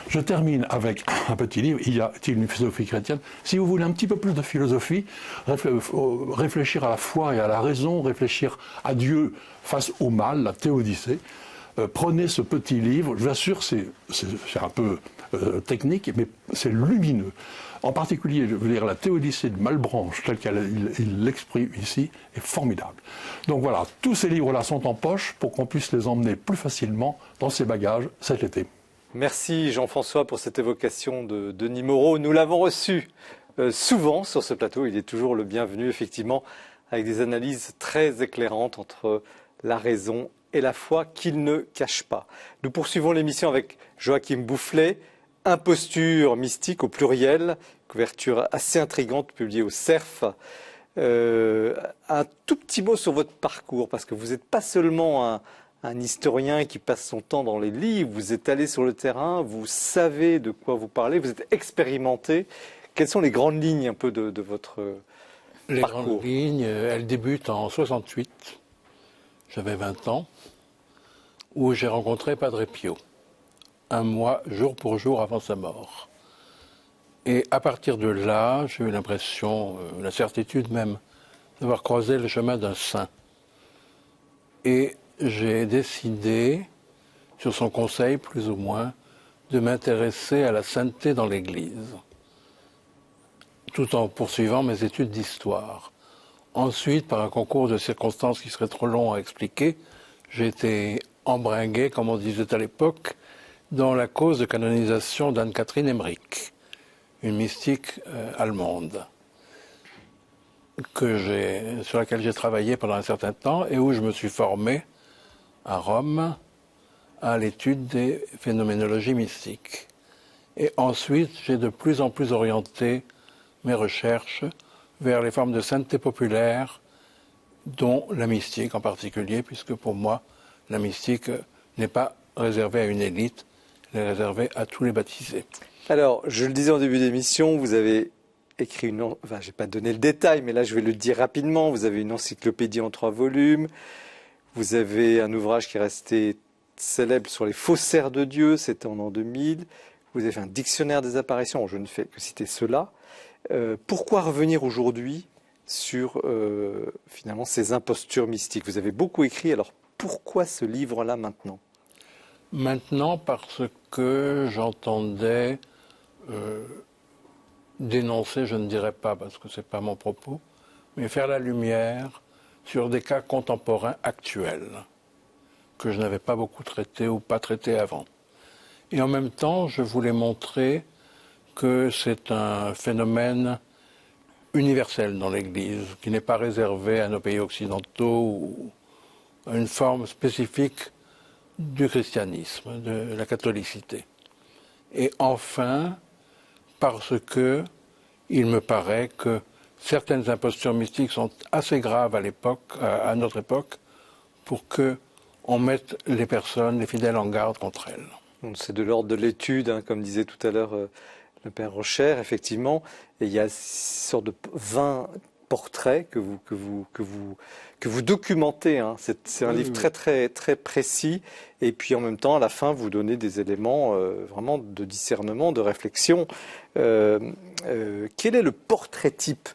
Je termine avec un petit livre, Il y a-t-il une philosophie chrétienne ? Si vous voulez un petit peu plus de philosophie, réfléchir à la foi et à la raison, réfléchir à Dieu face au mal, la Théodicée, prenez ce petit livre, je vous assure, c'est un peu technique, mais c'est lumineux. En particulier, je veux dire, la Théodicée de Malebranche, telle qu'il l'exprime ici, est formidable. Donc voilà, tous ces livres-là sont en poche pour qu'on puisse les emmener plus facilement dans ses bagages cet été. Merci Jean-François pour cette évocation de Denis Moreau. Nous l'avons reçu souvent sur ce plateau. Il est toujours le bienvenu, effectivement, avec des analyses très éclairantes entre la raison et la foi qu'il ne cache pas. Nous poursuivons l'émission avec Joachim Boufflet, Imposture mystique au pluriel, couverture assez intrigante publiée au Cerf. Un tout petit mot sur votre parcours, parce que vous n'êtes pas seulement un historien qui passe son temps dans les livres, vous êtes allé sur le terrain, vous savez de quoi vous parlez, vous êtes expérimenté. Quelles sont les grandes lignes un peu de votre parcours ? Les grandes lignes, elles débutent en 68, j'avais 20 ans, où j'ai rencontré Padre Pio, un mois, jour pour jour avant sa mort. Et à partir de là, j'ai eu l'impression, la certitude même, d'avoir croisé le chemin d'un saint. Et j'ai décidé, sur son conseil plus ou moins, de m'intéresser à la sainteté dans l'Église, tout en poursuivant mes études d'histoire. Ensuite, par un concours de circonstances qui serait trop long à expliquer, j'ai été embringué, comme on disait à l'époque, dans la cause de canonisation d'Anne-Catherine Emmerich, une mystique allemande, sur laquelle j'ai travaillé pendant un certain temps et où je me suis formé à Rome à l'étude des phénoménologies mystiques. Et ensuite, j'ai de plus en plus orienté mes recherches vers les formes de sainteté populaire, dont la mystique en particulier, puisque pour moi, la mystique n'est pas réservée à une élite, elle est réservée à tous les baptisés. Alors, je le disais en début d'émission, vous avez écrit je n'ai pas donné le détail, mais là je vais le dire rapidement. Vous avez une encyclopédie en 3 volumes. Vous avez un ouvrage qui est resté célèbre sur les faussaires de Dieu, c'était en l'an 2000. Vous avez fait un dictionnaire des apparitions, je ne fais que citer cela. Pourquoi revenir aujourd'hui sur finalement ces impostures mystiques? Vous avez beaucoup écrit, alors pourquoi ce livre-là maintenant? Maintenant, parce que j'entendais dénoncer, je ne dirais pas parce que ce n'est pas mon propos, mais faire la lumière sur des cas contemporains actuels que je n'avais pas beaucoup traités ou pas traités avant. Et en même temps, je voulais montrer que c'est un phénomène universel dans l'Église, qui n'est pas réservé à nos pays occidentaux ou à une forme spécifique du christianisme, de la catholicité. Et enfin, parce que il me paraît que certaines impostures mystiques sont assez graves à notre époque, pour que on mette les personnes, les fidèles en garde contre elles. C'est de l'ordre de l'étude, comme disait tout à l'heure le père Rocher, effectivement. Et il y a une sorte de 20 portraits que vous documentez. C'est un livre très, très, très précis. Et puis en même temps, à la fin, vous donnez des éléments vraiment de discernement, de réflexion. Quel est le portrait type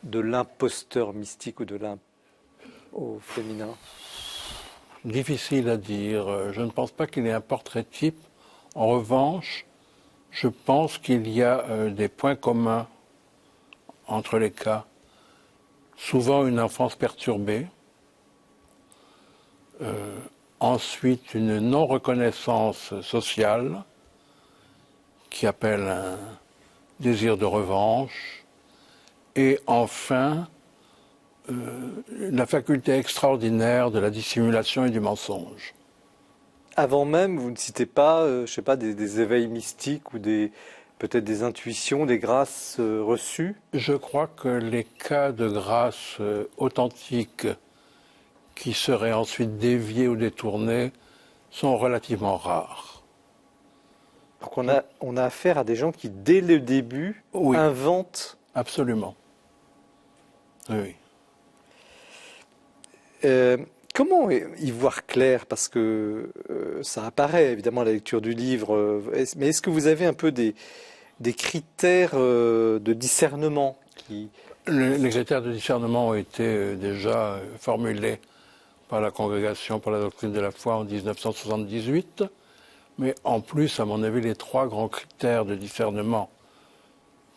de l'imposteur mystique ou au féminin? Difficile à dire. Je ne pense pas qu'il y ait un portrait type. En revanche, je pense qu'il y a des points communs entre les cas. Souvent une enfance perturbée, ensuite une non-reconnaissance sociale qui appelle un désir de revanche, et enfin la faculté extraordinaire de la dissimulation et du mensonge. Avant même, vous ne citez pas, je sais pas, des éveils mystiques ou peut-être des intuitions, des grâces reçues? Je crois que les cas de grâce authentiques qui seraient ensuite déviés ou détournés sont relativement rares. Donc on a affaire à des gens qui, dès le début, inventent... Absolument. Oui. Comment y voir clair? Parce que ça apparaît évidemment à la lecture du livre, mais est-ce que vous avez un peu des critères de discernement Les critères de discernement ont été déjà formulés par la Congrégation pour la doctrine de la foi en 1978, mais en plus, à mon avis, les 3 grands critères de discernement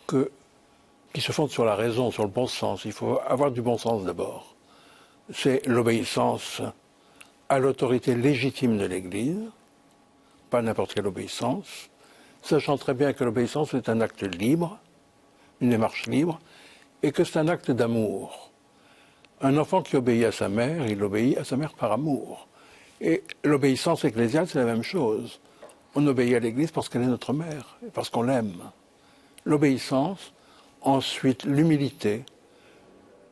qui se fondent sur la raison, sur le bon sens. Il faut avoir du bon sens d'abord. C'est l'obéissance à l'autorité légitime de l'Église, pas n'importe quelle obéissance, sachant très bien que l'obéissance est un acte libre, une démarche libre, et que c'est un acte d'amour. Un enfant qui obéit à sa mère, il obéit à sa mère par amour. Et l'obéissance ecclésiale, c'est la même chose. On obéit à l'Église parce qu'elle est notre mère, parce qu'on l'aime. L'obéissance, ensuite l'humilité,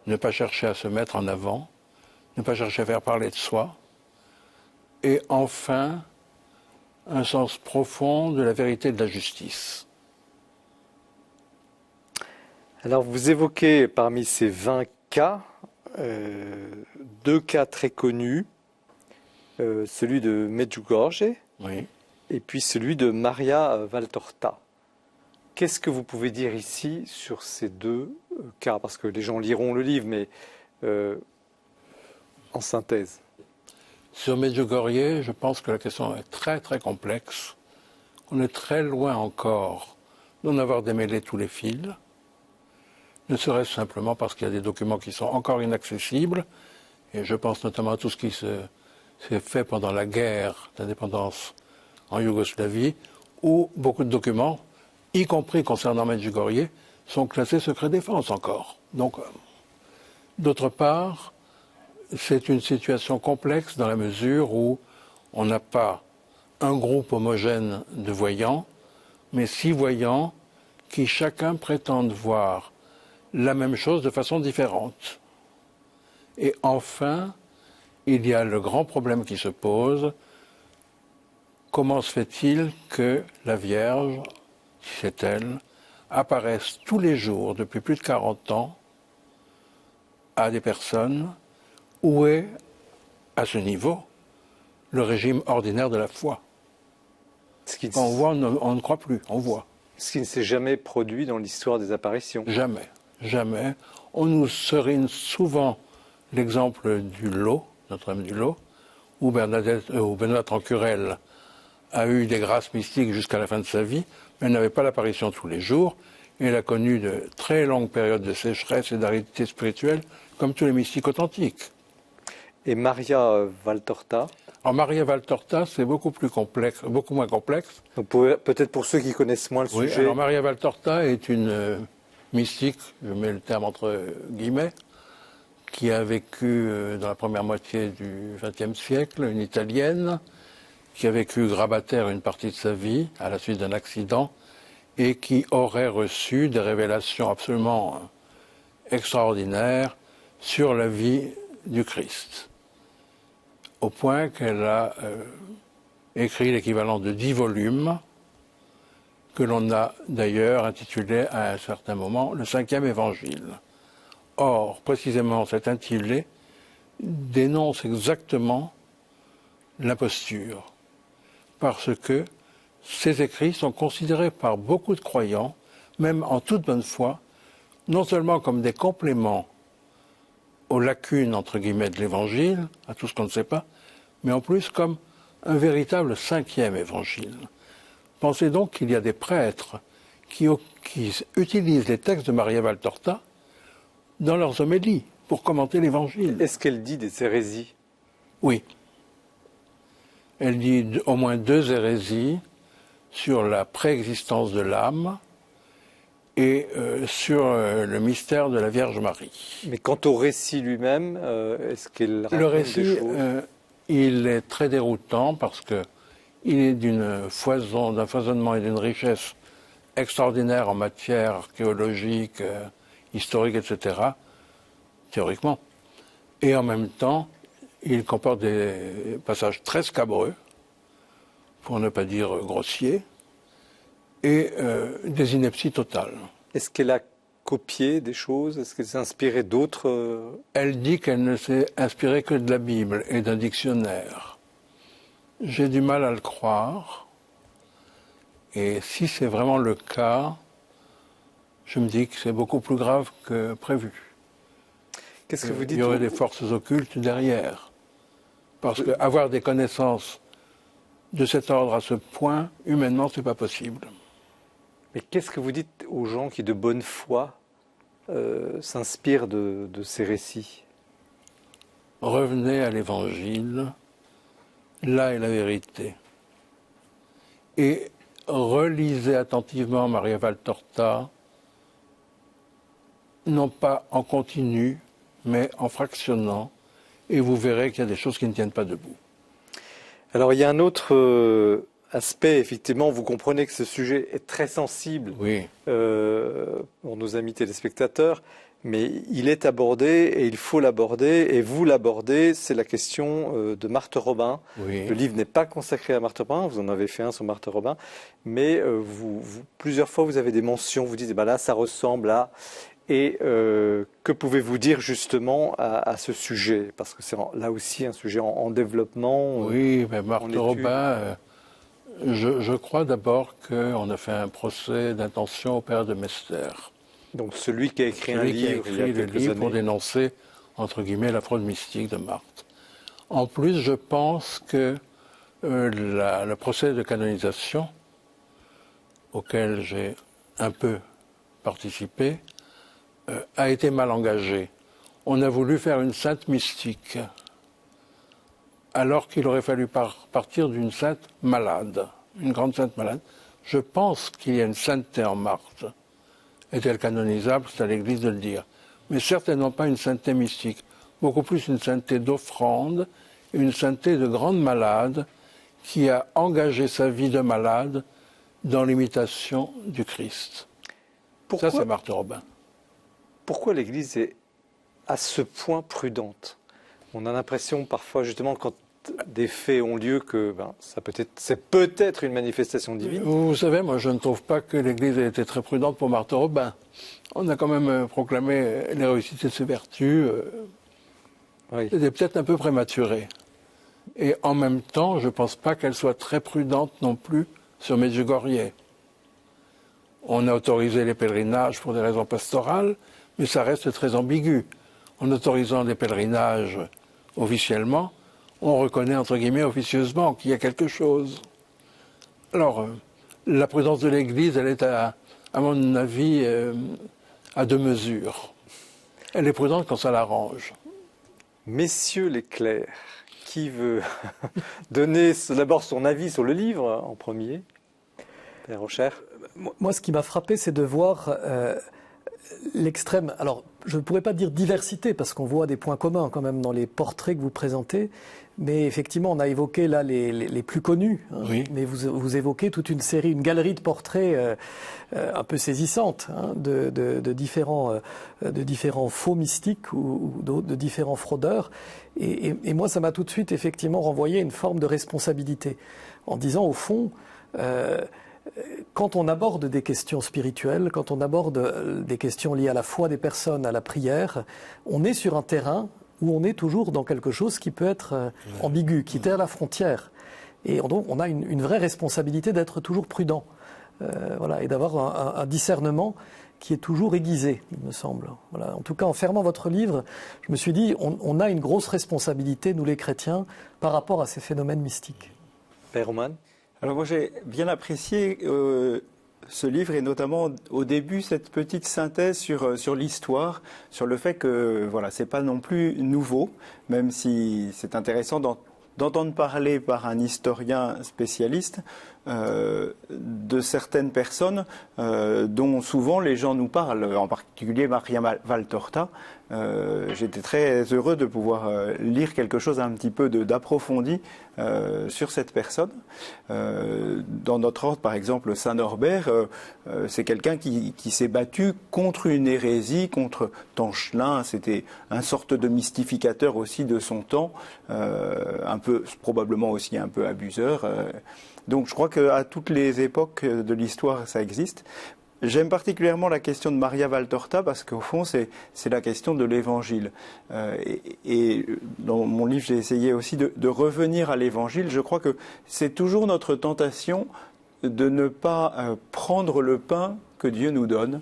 ne pas chercher à se mettre en avant, ne pas chercher à faire parler de soi, et enfin, un sens profond de la vérité et de la justice. Alors vous évoquez parmi ces 20 cas, 2 cas très connus, celui de Medjugorje et puis celui de Maria Valtorta. Qu'est-ce que vous pouvez dire ici sur ces 2 cas? Parce que les gens liront le livre, mais en synthèse. Sur Medjugorje, je pense que la question est très très complexe. On est très loin encore d'en avoir démêlé tous les fils, ne serait-ce simplement parce qu'il y a des documents qui sont encore inaccessibles, et je pense notamment à tout ce qui s'est fait pendant la guerre d'indépendance en Yougoslavie, où beaucoup de documents, y compris concernant Medjugorje, sont classés secret défense encore. Donc, d'autre part, c'est une situation complexe dans la mesure où on n'a pas un groupe homogène de voyants, mais 6 voyants qui chacun prétendent voir la même chose de façon différente. Et enfin, il y a le grand problème qui se pose. Comment se fait-il que la Vierge, si c'est elle, apparaisse tous les jours depuis plus de 40 ans à des personnes? Où est, à ce niveau, le régime ordinaire de la foi? Quand on voit, on ne croit plus, on voit. Ce qui ne s'est jamais produit dans l'histoire des apparitions. Jamais, jamais. On nous serine souvent l'exemple du Lot, Notre-Dame du Lot, où Benoît Trancurel a eu des grâces mystiques jusqu'à la fin de sa vie, mais elle n'avait pas l'apparition tous les jours. Et elle a connu de très longues périodes de sécheresse et d'aridité spirituelle, comme tous les mystiques authentiques. Et Maria Valtorta? Alors Maria Valtorta, c'est beaucoup plus complexe, beaucoup moins complexe. Donc peut-être pour ceux qui connaissent moins le Oui, sujet. alors Maria Valtorta est une mystique, je mets le terme entre guillemets, qui a vécu dans la première moitié du XXe siècle, une Italienne, qui a vécu grabataire une partie de sa vie à la suite d'un accident et qui aurait reçu des révélations absolument extraordinaires sur la vie du Christ. Au point qu'elle a écrit l'équivalent de 10 volumes, que l'on a d'ailleurs intitulé à un certain moment le 5e évangile. Or, précisément, cet intitulé dénonce exactement l'imposture, parce que ces écrits sont considérés par beaucoup de croyants, même en toute bonne foi, non seulement comme des compléments aux lacunes, entre guillemets, de l'Évangile, à tout ce qu'on ne sait pas, mais en plus comme un véritable 5e évangile. Pensez donc qu'il y a des prêtres qui utilisent les textes de Maria Valtorta dans leurs homélies pour commenter l'Évangile. Est-ce qu'elle dit des hérésies? Oui. Elle dit au moins 2 hérésies sur la préexistence de l'âme et sur le mystère de la Vierge Marie. Mais quant au récit lui-même, est-ce qu'elle raconte Le récit, des choses il est très déroutant parce que il est d'un foisonnement et d'une richesse extraordinaire en matière archéologique, historique, etc., théoriquement. Et en même temps, il comporte des passages très scabreux, pour ne pas dire grossiers, et des inepties totales. Est-ce qu'elle a copié des choses? Est-ce qu'elle s'est inspirée d'autres Elle dit qu'elle ne s'est inspirée que de la Bible et d'un dictionnaire. J'ai du mal à le croire. Et si c'est vraiment le cas, je me dis que c'est beaucoup plus grave que prévu. Qu'est-ce que vous dites? Il y aurait des forces occultes derrière. Parce qu'avoir des connaissances de cet ordre à ce point, humainement, c'est pas possible. Mais qu'est-ce que vous dites aux gens qui, de bonne foi, s'inspirent de ces récits? Revenez à l'Évangile, là est la vérité. Et relisez attentivement Maria Valtorta, non pas en continu, mais en fractionnant, et vous verrez qu'il y a des choses qui ne tiennent pas debout. Alors il y a un autre aspect, effectivement, vous comprenez que ce sujet est très sensible Oui. pour nos amis téléspectateurs, mais il est abordé et il faut l'aborder, et vous l'abordez, c'est la question de Marthe Robin. Oui. Le livre n'est pas consacré à Marthe Robin, vous en avez fait un sur Marthe Robin, mais plusieurs fois vous avez des mentions, vous dites, là ça ressemble à... Et que pouvez-vous dire justement à ce sujet? Parce que c'est là aussi un sujet en développement. Oui, mais Marthe Robin, je crois d'abord qu'on a fait un procès d'intention au père de Mester. Donc celui qui a écrit un livre il y a quelques années pour dénoncer, entre guillemets, la fraude mystique de Marthe. En plus, je pense que le procès de canonisation, auquel j'ai un peu participé, a été mal engagé. On a voulu faire une sainte mystique, alors qu'il aurait fallu partir d'une sainte malade. une grande sainte malade. Je pense qu'il y a une sainteté en Marthe. Est-elle canonisable? C'est à l'Église de le dire. Mais certainement pas une sainteté mystique. Beaucoup plus une sainteté d'offrande, une sainteté de grande malade qui a engagé sa vie de malade dans l'imitation du Christ. Ça, c'est Marthe Robin. Pourquoi l'Église est à ce point prudente? On a l'impression parfois, justement, quand des faits ont lieu, que c'est peut-être une manifestation divine. Vous savez, moi, je ne trouve pas que l'Église ait été très prudente pour Marthe Robin. On a quand même proclamé l'héroïcité de ses vertus. Oui. C'était peut-être un peu prématuré. Et en même temps, je ne pense pas qu'elle soit très prudente non plus sur Medjugorje. On a autorisé les pèlerinages pour des raisons pastorales, mais ça reste très ambigu. En autorisant des pèlerinages officiellement, on reconnaît, entre guillemets, officieusement qu'il y a quelque chose. Alors, la prudence de l'Église, elle est, à mon avis, à deux mesures. Elle est prudente quand ça l'arrange. Messieurs les clercs, qui veut donner d'abord son avis sur le livre en premier? Père Rocher. Moi, ce qui m'a frappé, c'est de voir l'extrême. Alors, je ne pourrais pas dire diversité, parce qu'on voit des points communs quand même dans les portraits que vous présentez. Mais effectivement, on a évoqué là les plus connus. Hein, oui. Mais vous évoquez toute une série, une galerie de portraits un peu saisissantes de différents faux mystiques ou de différents fraudeurs. Et moi, ça m'a tout de suite effectivement renvoyé une forme de responsabilité, en disant au fond, quand on aborde des questions spirituelles, quand on aborde des questions liées à la foi des personnes, à la prière, on est sur un terrain où on est toujours dans quelque chose qui peut être ambigu, qui est à la frontière. Et donc on a une vraie responsabilité d'être toujours prudent, voilà, et d'avoir un discernement qui est toujours aiguisé, il me semble. Voilà. En tout cas, en fermant votre livre, je me suis dit, on a une grosse responsabilité, nous les chrétiens, par rapport à ces phénomènes mystiques. Père Roman. Alors moi j'ai bien apprécié ce livre et notamment au début cette petite synthèse sur l'histoire, sur le fait que voilà, c'est pas non plus nouveau, même si c'est intéressant d'entendre parler par un historien spécialiste de certaines personnes dont souvent les gens nous parlent, en particulier Maria Valtorta. J'étais très heureux de pouvoir lire quelque chose un petit peu d'approfondi sur cette personne. Dans notre ordre, par exemple, Saint Norbert, c'est quelqu'un qui s'est battu contre une hérésie, contre Tanchelin. C'était une sorte de mystificateur aussi de son temps, un peu, probablement aussi un peu abuseur. Donc je crois qu'à toutes les époques de l'histoire, ça existe. J'aime particulièrement la question de Maria Valtorta parce qu'au fond, c'est la question de l'Évangile. Et dans mon livre, j'ai essayé aussi de revenir à l'Évangile. Je crois que c'est toujours notre tentation de ne pas prendre le pain que Dieu nous donne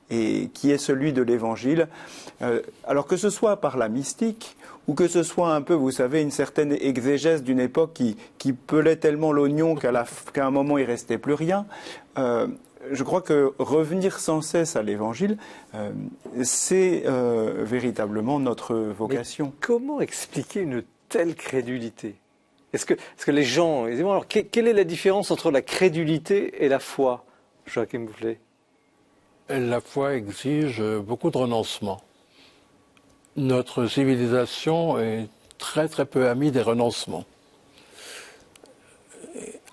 et qui est celui de l'Évangile. Alors que ce soit par la mystique ou que ce soit un peu, vous savez, une certaine exégèse d'une époque qui pelait tellement l'oignon qu'à un moment il ne restait plus rien. Je crois que revenir sans cesse à l'Évangile, c'est véritablement notre vocation. Mais comment expliquer une telle crédulité? Est-ce que les gens... Alors, quelle est la différence entre la crédulité et la foi, Joachim Boufflet? La foi exige beaucoup de renoncement. Notre civilisation est très très peu amie des renoncements.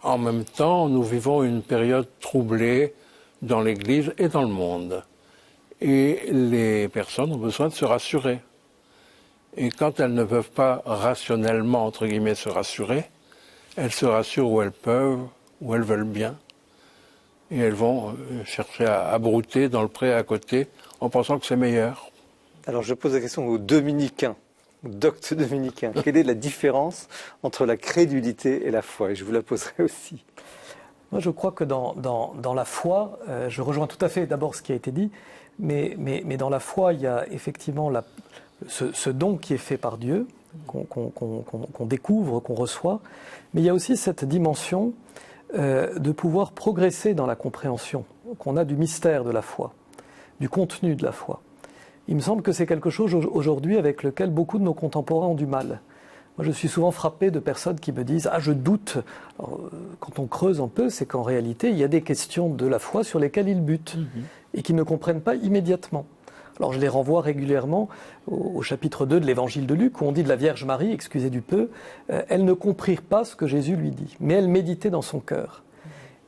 En même temps, nous vivons une période troublée dans l'Église et dans le monde. Et les personnes ont besoin de se rassurer. Et quand elles ne peuvent pas rationnellement, entre guillemets, se rassurer, elles se rassurent où elles peuvent, où elles veulent bien. Et elles vont chercher à brouter dans le pré à côté en pensant que c'est meilleur. Alors je pose la question aux dominicains, aux doctes dominicains. Quelle est la différence entre la crédulité et la foi? Et je vous la poserai aussi. Moi, je crois que dans la foi, je rejoins tout à fait d'abord ce qui a été dit, mais dans la foi, il y a effectivement ce don qui est fait par Dieu, qu'on découvre, qu'on reçoit, mais il y a aussi cette dimension de pouvoir progresser dans la compréhension qu'on a du mystère de la foi, du contenu de la foi. Il me semble que c'est quelque chose aujourd'hui avec lequel beaucoup de nos contemporains ont du mal. Moi, je suis souvent frappé de personnes qui me disent « Ah, je doute ». Quand on creuse un peu, c'est qu'en réalité, il y a des questions de la foi sur lesquelles ils butent et qu'ils ne comprennent pas immédiatement. Alors, je les renvoie régulièrement au chapitre 2 de l'Évangile de Luc, où on dit de la Vierge Marie, excusez du peu, elle ne comprit pas ce que Jésus lui dit, mais elle méditait dans son cœur.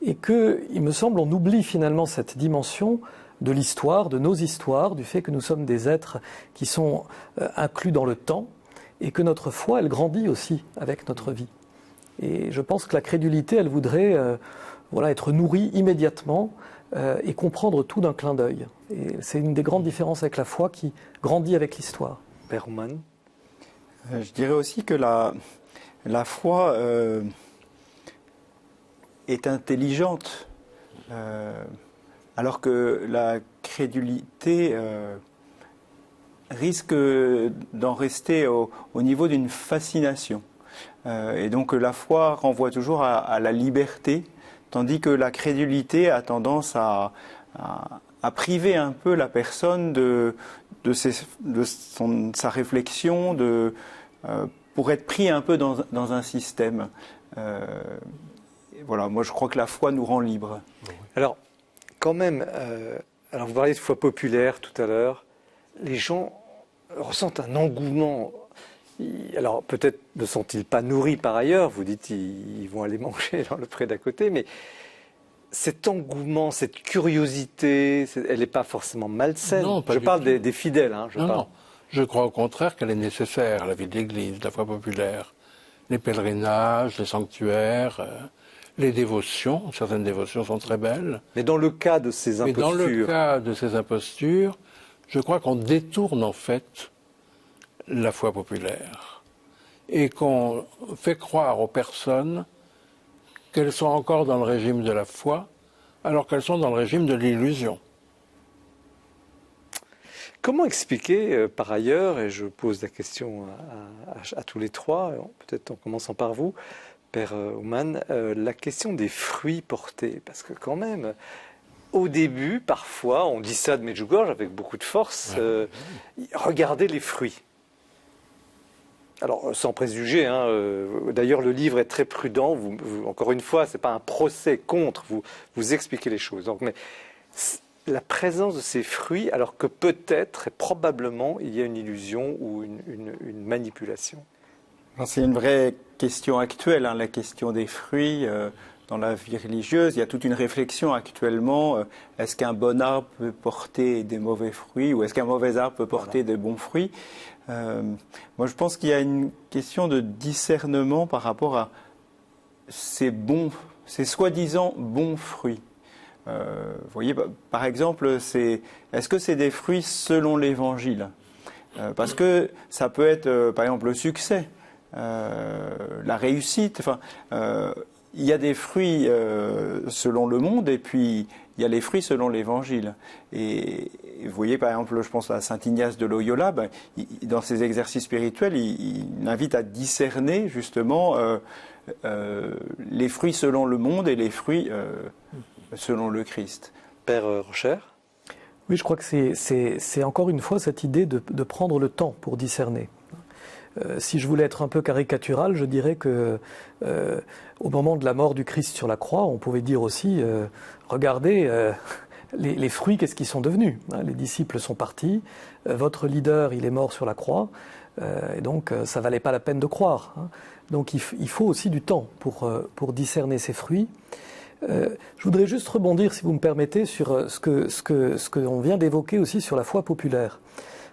Et que, il me semble, on oublie finalement cette dimension de l'histoire, de nos histoires, du fait que nous sommes des êtres qui sont inclus dans le temps, et que notre foi, elle grandit aussi avec notre vie. Et je pense que la crédulité, elle voudrait être nourrie immédiatement et comprendre tout d'un clin d'œil. Et c'est une des grandes différences avec la foi qui grandit avec l'histoire. Père Ouman. Je dirais aussi que la foi est intelligente, alors que la crédulité risque d'en rester au niveau d'une fascination. Et donc la foi renvoie toujours à la liberté, tandis que la crédulité a tendance à priver un peu la personne de sa réflexion, pour être pris un peu dans un système. Voilà, moi je crois que la foi nous rend libres. Alors, quand même, vous parliez de foi populaire tout à l'heure, les gens ressentent un engouement. Alors peut-être ne sont-ils pas nourris par ailleurs, vous dites ils vont aller manger dans le pré d'à côté, mais cet engouement, cette curiosité, elle n'est pas forcément malsaine. Non, pas je du parle tout. des fidèles. Non. Je crois au contraire qu'elle est nécessaire à la vie de l'Église, la foi populaire. Les pèlerinages, les sanctuaires, les dévotions, certaines dévotions sont très belles. Mais dans le cas de ces impostures... Mais dans le cas de ces impostures, je crois qu'on détourne en fait la foi populaire et qu'on fait croire aux personnes qu'elles sont encore dans le régime de la foi alors qu'elles sont dans le régime de l'illusion. Comment expliquer, par ailleurs, et je pose la question à tous les trois, peut-être en commençant par vous, Père Ouman, la question des fruits portés, parce que quand même, au début, parfois, on dit ça de Medjugorje avec beaucoup de force, regardez les fruits. Alors, sans préjuger, d'ailleurs le livre est très prudent, encore une fois, ce n'est pas un procès contre, vous expliquez les choses. Donc, mais la présence de ces fruits, alors que peut-être et probablement il y a une illusion ou une manipulation. C'est une vraie question actuelle, la question des fruits dans la vie religieuse. Il y a toute une réflexion actuellement. Est-ce qu'un bon arbre peut porter des mauvais fruits ou est-ce qu'un mauvais arbre peut porter des bons fruits? Moi, je pense qu'il y a une question de discernement par rapport à ces soi-disant bons fruits. Vous voyez, par exemple, est-ce que c'est des fruits selon l'Évangile? Parce que ça peut être, par exemple, le succès, la réussite. Il y a des fruits selon le monde et puis il y a les fruits selon l'Évangile. Et vous voyez, par exemple, je pense à saint Ignace de Loyola, dans ses exercices spirituels, il invite à discerner justement les fruits selon le monde et les fruits selon le Christ. Père Rocher? Oui, je crois que c'est encore une fois cette idée de prendre le temps pour discerner. Si je voulais être un peu caricatural, je dirais que au moment de la mort du Christ sur la croix, on pouvait dire aussi, regardez les fruits, qu'est-ce qu'ils sont devenus? Les disciples sont partis, votre leader, il est mort sur la croix, et donc ça valait pas la peine de croire. Donc il faut aussi du temps pour discerner ces fruits. Je voudrais juste rebondir, si vous me permettez, sur ce que on vient d'évoquer aussi sur la foi populaire.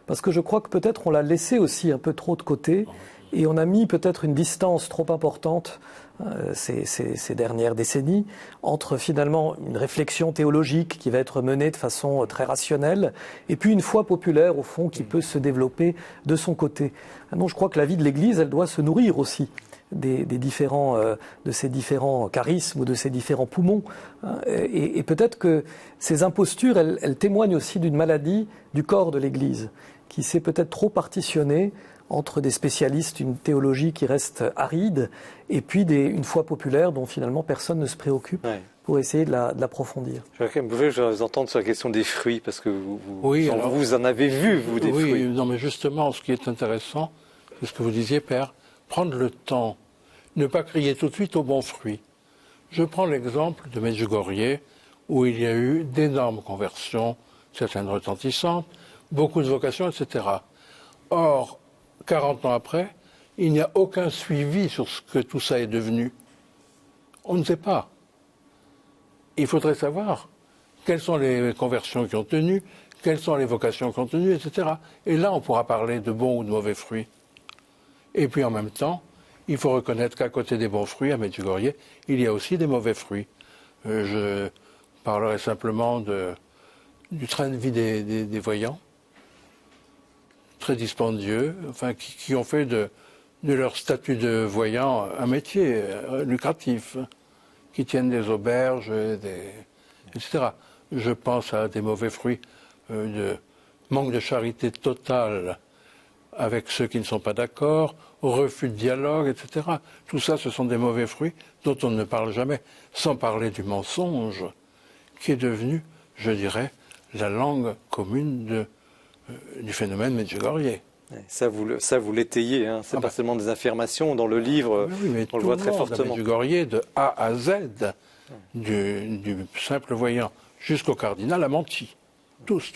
Parce que je crois que peut-être on l'a laissé aussi un peu trop de côté et on a mis peut-être une distance trop importante ces dernières décennies entre finalement une réflexion théologique qui va être menée de façon très rationnelle et puis une foi populaire au fond qui peut se développer de son côté. Donc je crois que la vie de l'Église, elle doit se nourrir aussi de ces différents charismes ou de ces différents poumons. Et peut-être que ces impostures, elles témoignent aussi d'une maladie du corps de l'Église qui s'est peut-être trop partitionné entre des spécialistes, une théologie qui reste aride, et puis une foi populaire dont finalement personne ne se préoccupe pour essayer de l'approfondir. Je voulais vous entendre sur la question des fruits, parce que vous en avez vu, vous, des fruits. Oui, non, mais justement, ce qui est intéressant, c'est ce que vous disiez, Père, prendre le temps, ne pas crier tout de suite aux bons fruits. Je prends l'exemple de Medjugorje, où il y a eu d'énormes conversions, certaines retentissantes, beaucoup de vocations, etc. Or, 40 ans après, il n'y a aucun suivi sur ce que tout ça est devenu. On ne sait pas. Il faudrait savoir quelles sont les conversions qui ont tenu, quelles sont les vocations qui ont tenu, etc. Et là, on pourra parler de bons ou de mauvais fruits. Et puis en même temps, il faut reconnaître qu'à côté des bons fruits, à Medjugorje, il y a aussi des mauvais fruits. Je parlerai simplement du train de vie des voyants, très dispendieux, enfin, qui ont fait de leur statut de voyant un métier lucratif, qui tiennent des auberges, etc. Je pense à des mauvais fruits de manque de charité totale avec ceux qui ne sont pas d'accord, refus de dialogue, etc. Tout ça, ce sont des mauvais fruits dont on ne parle jamais, sans parler du mensonge, qui est devenu, je dirais, la langue commune du phénomène Medjugorje. Ça, vous l'étayez, hein. C'est pas seulement des affirmations. Dans le livre, mais on le voit très fortement. Medjugorje, de A à Z, du simple voyant jusqu'au cardinal, a menti. Tous.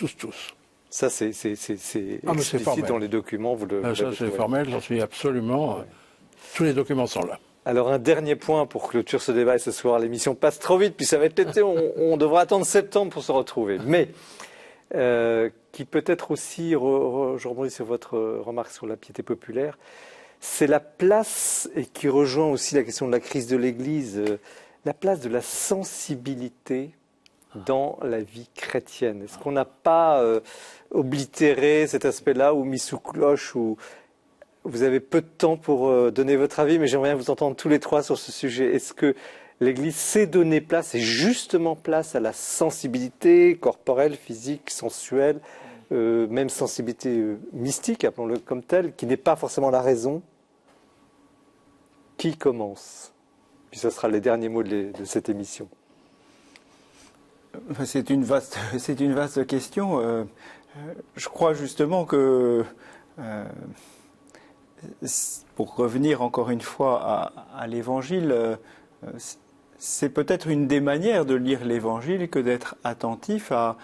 Ça, c'est explicite dans les documents. Ça, c'est formel, j'en suis absolument... Tous les documents sont là. Alors, un dernier point pour clôturer ce débat, et ce soir, l'émission passe trop vite, puis ça va être l'été, on devra attendre septembre pour se retrouver. Mais, qui peut-être aussi, je rebondis sur votre remarque sur la piété populaire, c'est la place, et qui rejoint aussi la question de la crise de l'Église, la place de la sensibilité dans la vie chrétienne. Est-ce qu'on n'a pas oblitéré cet aspect-là ou mis sous cloche ou... Vous avez peu de temps pour donner votre avis, mais j'aimerais bien vous entendre tous les trois sur ce sujet. Est-ce que l'Église sait donner place, et justement place, à la sensibilité corporelle, physique, sensuelle, même sensibilité mystique, appelons-le comme telle, qui n'est pas forcément la raison? Qui commence? Puis ce sera les derniers mots de cette émission. C'est une vaste question. Je crois justement que, pour revenir encore une fois à l'Évangile, c'est peut-être une des manières de lire l'Évangile que d'être attentif à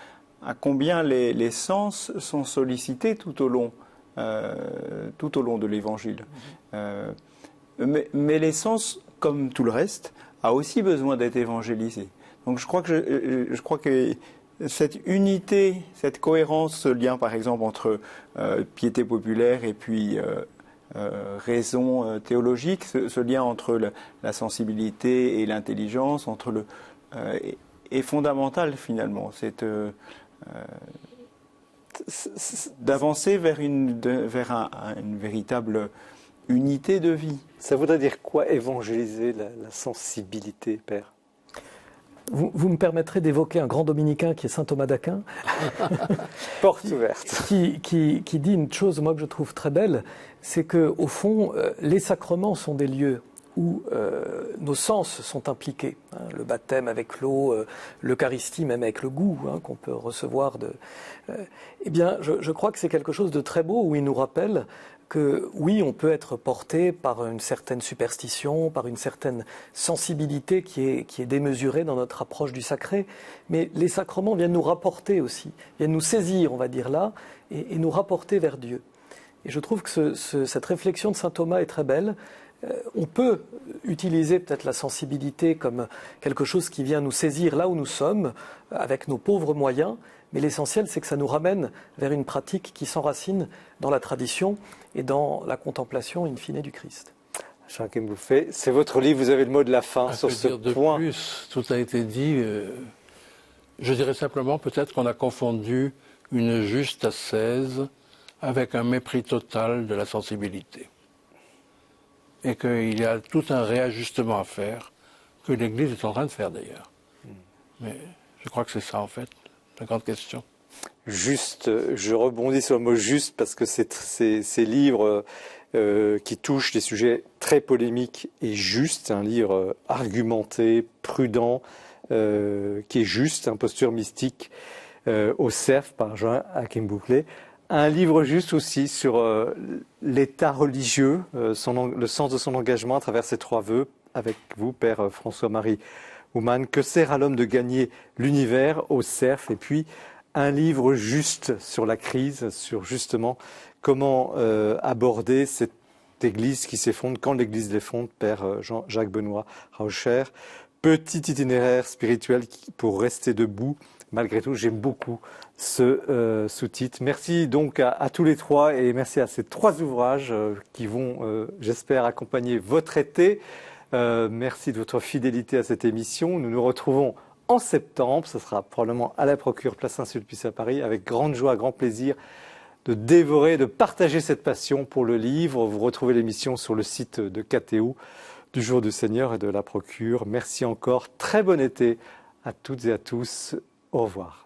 combien les sens sont sollicités tout au long de l'Évangile. Mais les sens, comme tout le reste, a aussi besoin d'être évangélisé. Donc je crois que cette unité, cette cohérence, ce lien par exemple entre piété populaire et puis raison théologique, ce lien entre la sensibilité et l'intelligence, est fondamental finalement. C'est d'avancer vers une véritable unité de vie. Ça voudrait dire quoi évangéliser la sensibilité, Père? Vous me permettrez d'évoquer un grand dominicain qui est saint Thomas d'Aquin. Porte ouverte. Qui dit une chose, moi, que je trouve très belle, c'est qu'au fond, les sacrements sont des lieux où nos sens sont impliqués. Hein, le baptême avec l'eau, l'Eucharistie même avec le goût qu'on peut recevoir. Eh bien, je crois que c'est quelque chose de très beau où il nous rappelle que oui, on peut être porté par une certaine superstition, par une certaine sensibilité qui est démesurée dans notre approche du sacré, mais les sacrements viennent nous rapporter aussi, viennent nous saisir, on va dire là, et nous rapporter vers Dieu. Et je trouve que cette réflexion de saint Thomas est très belle. On peut utiliser peut-être la sensibilité comme quelque chose qui vient nous saisir là où nous sommes, avec nos pauvres moyens, mais l'essentiel, c'est que ça nous ramène vers une pratique qui s'enracine dans la tradition et dans la contemplation in fine du Christ. Jean-Kim Bouffet, c'est votre livre, vous avez le mot de la fin sur ce point. De plus, tout a été dit. Je dirais simplement peut-être qu'on a confondu une juste ascèse avec un mépris total de la sensibilité. Et qu'il y a tout un réajustement à faire, que l'Église est en train de faire d'ailleurs. Mais je crois que c'est ça en fait, la grande question. Juste, je rebondis sur le mot juste parce que ces livres qui touchent des sujets très polémiques et justes, un livre argumenté, prudent, qui est juste, posture mystique, au cerf par Joachim Bouclet. Un livre juste aussi sur l'état religieux, le sens de son engagement à travers ces 3 vœux, avec vous, Père François-Marie Houman. Que sert à l'homme de gagner l'univers au cerf? Et puis, un livre juste sur la crise, sur justement comment aborder cette Église qui s'effondre, quand l'Église l'effondre, Père Jacques Benoît Rauscher. Petit itinéraire spirituel pour rester debout. Malgré tout, j'aime beaucoup ce sous-titre. Merci donc à tous les 3 et merci à ces 3 ouvrages qui vont, j'espère, accompagner votre été. Merci de votre fidélité à cette émission. Nous nous retrouvons en septembre. Ce sera probablement à la Procure, place Saint-Sulpice à Paris, avec grande joie, grand plaisir de dévorer, de partager cette passion pour le livre. Vous retrouvez l'émission sur le site de KTO, du Jour du Seigneur et de la Procure. Merci encore. Très bon été à toutes et à tous. Au revoir.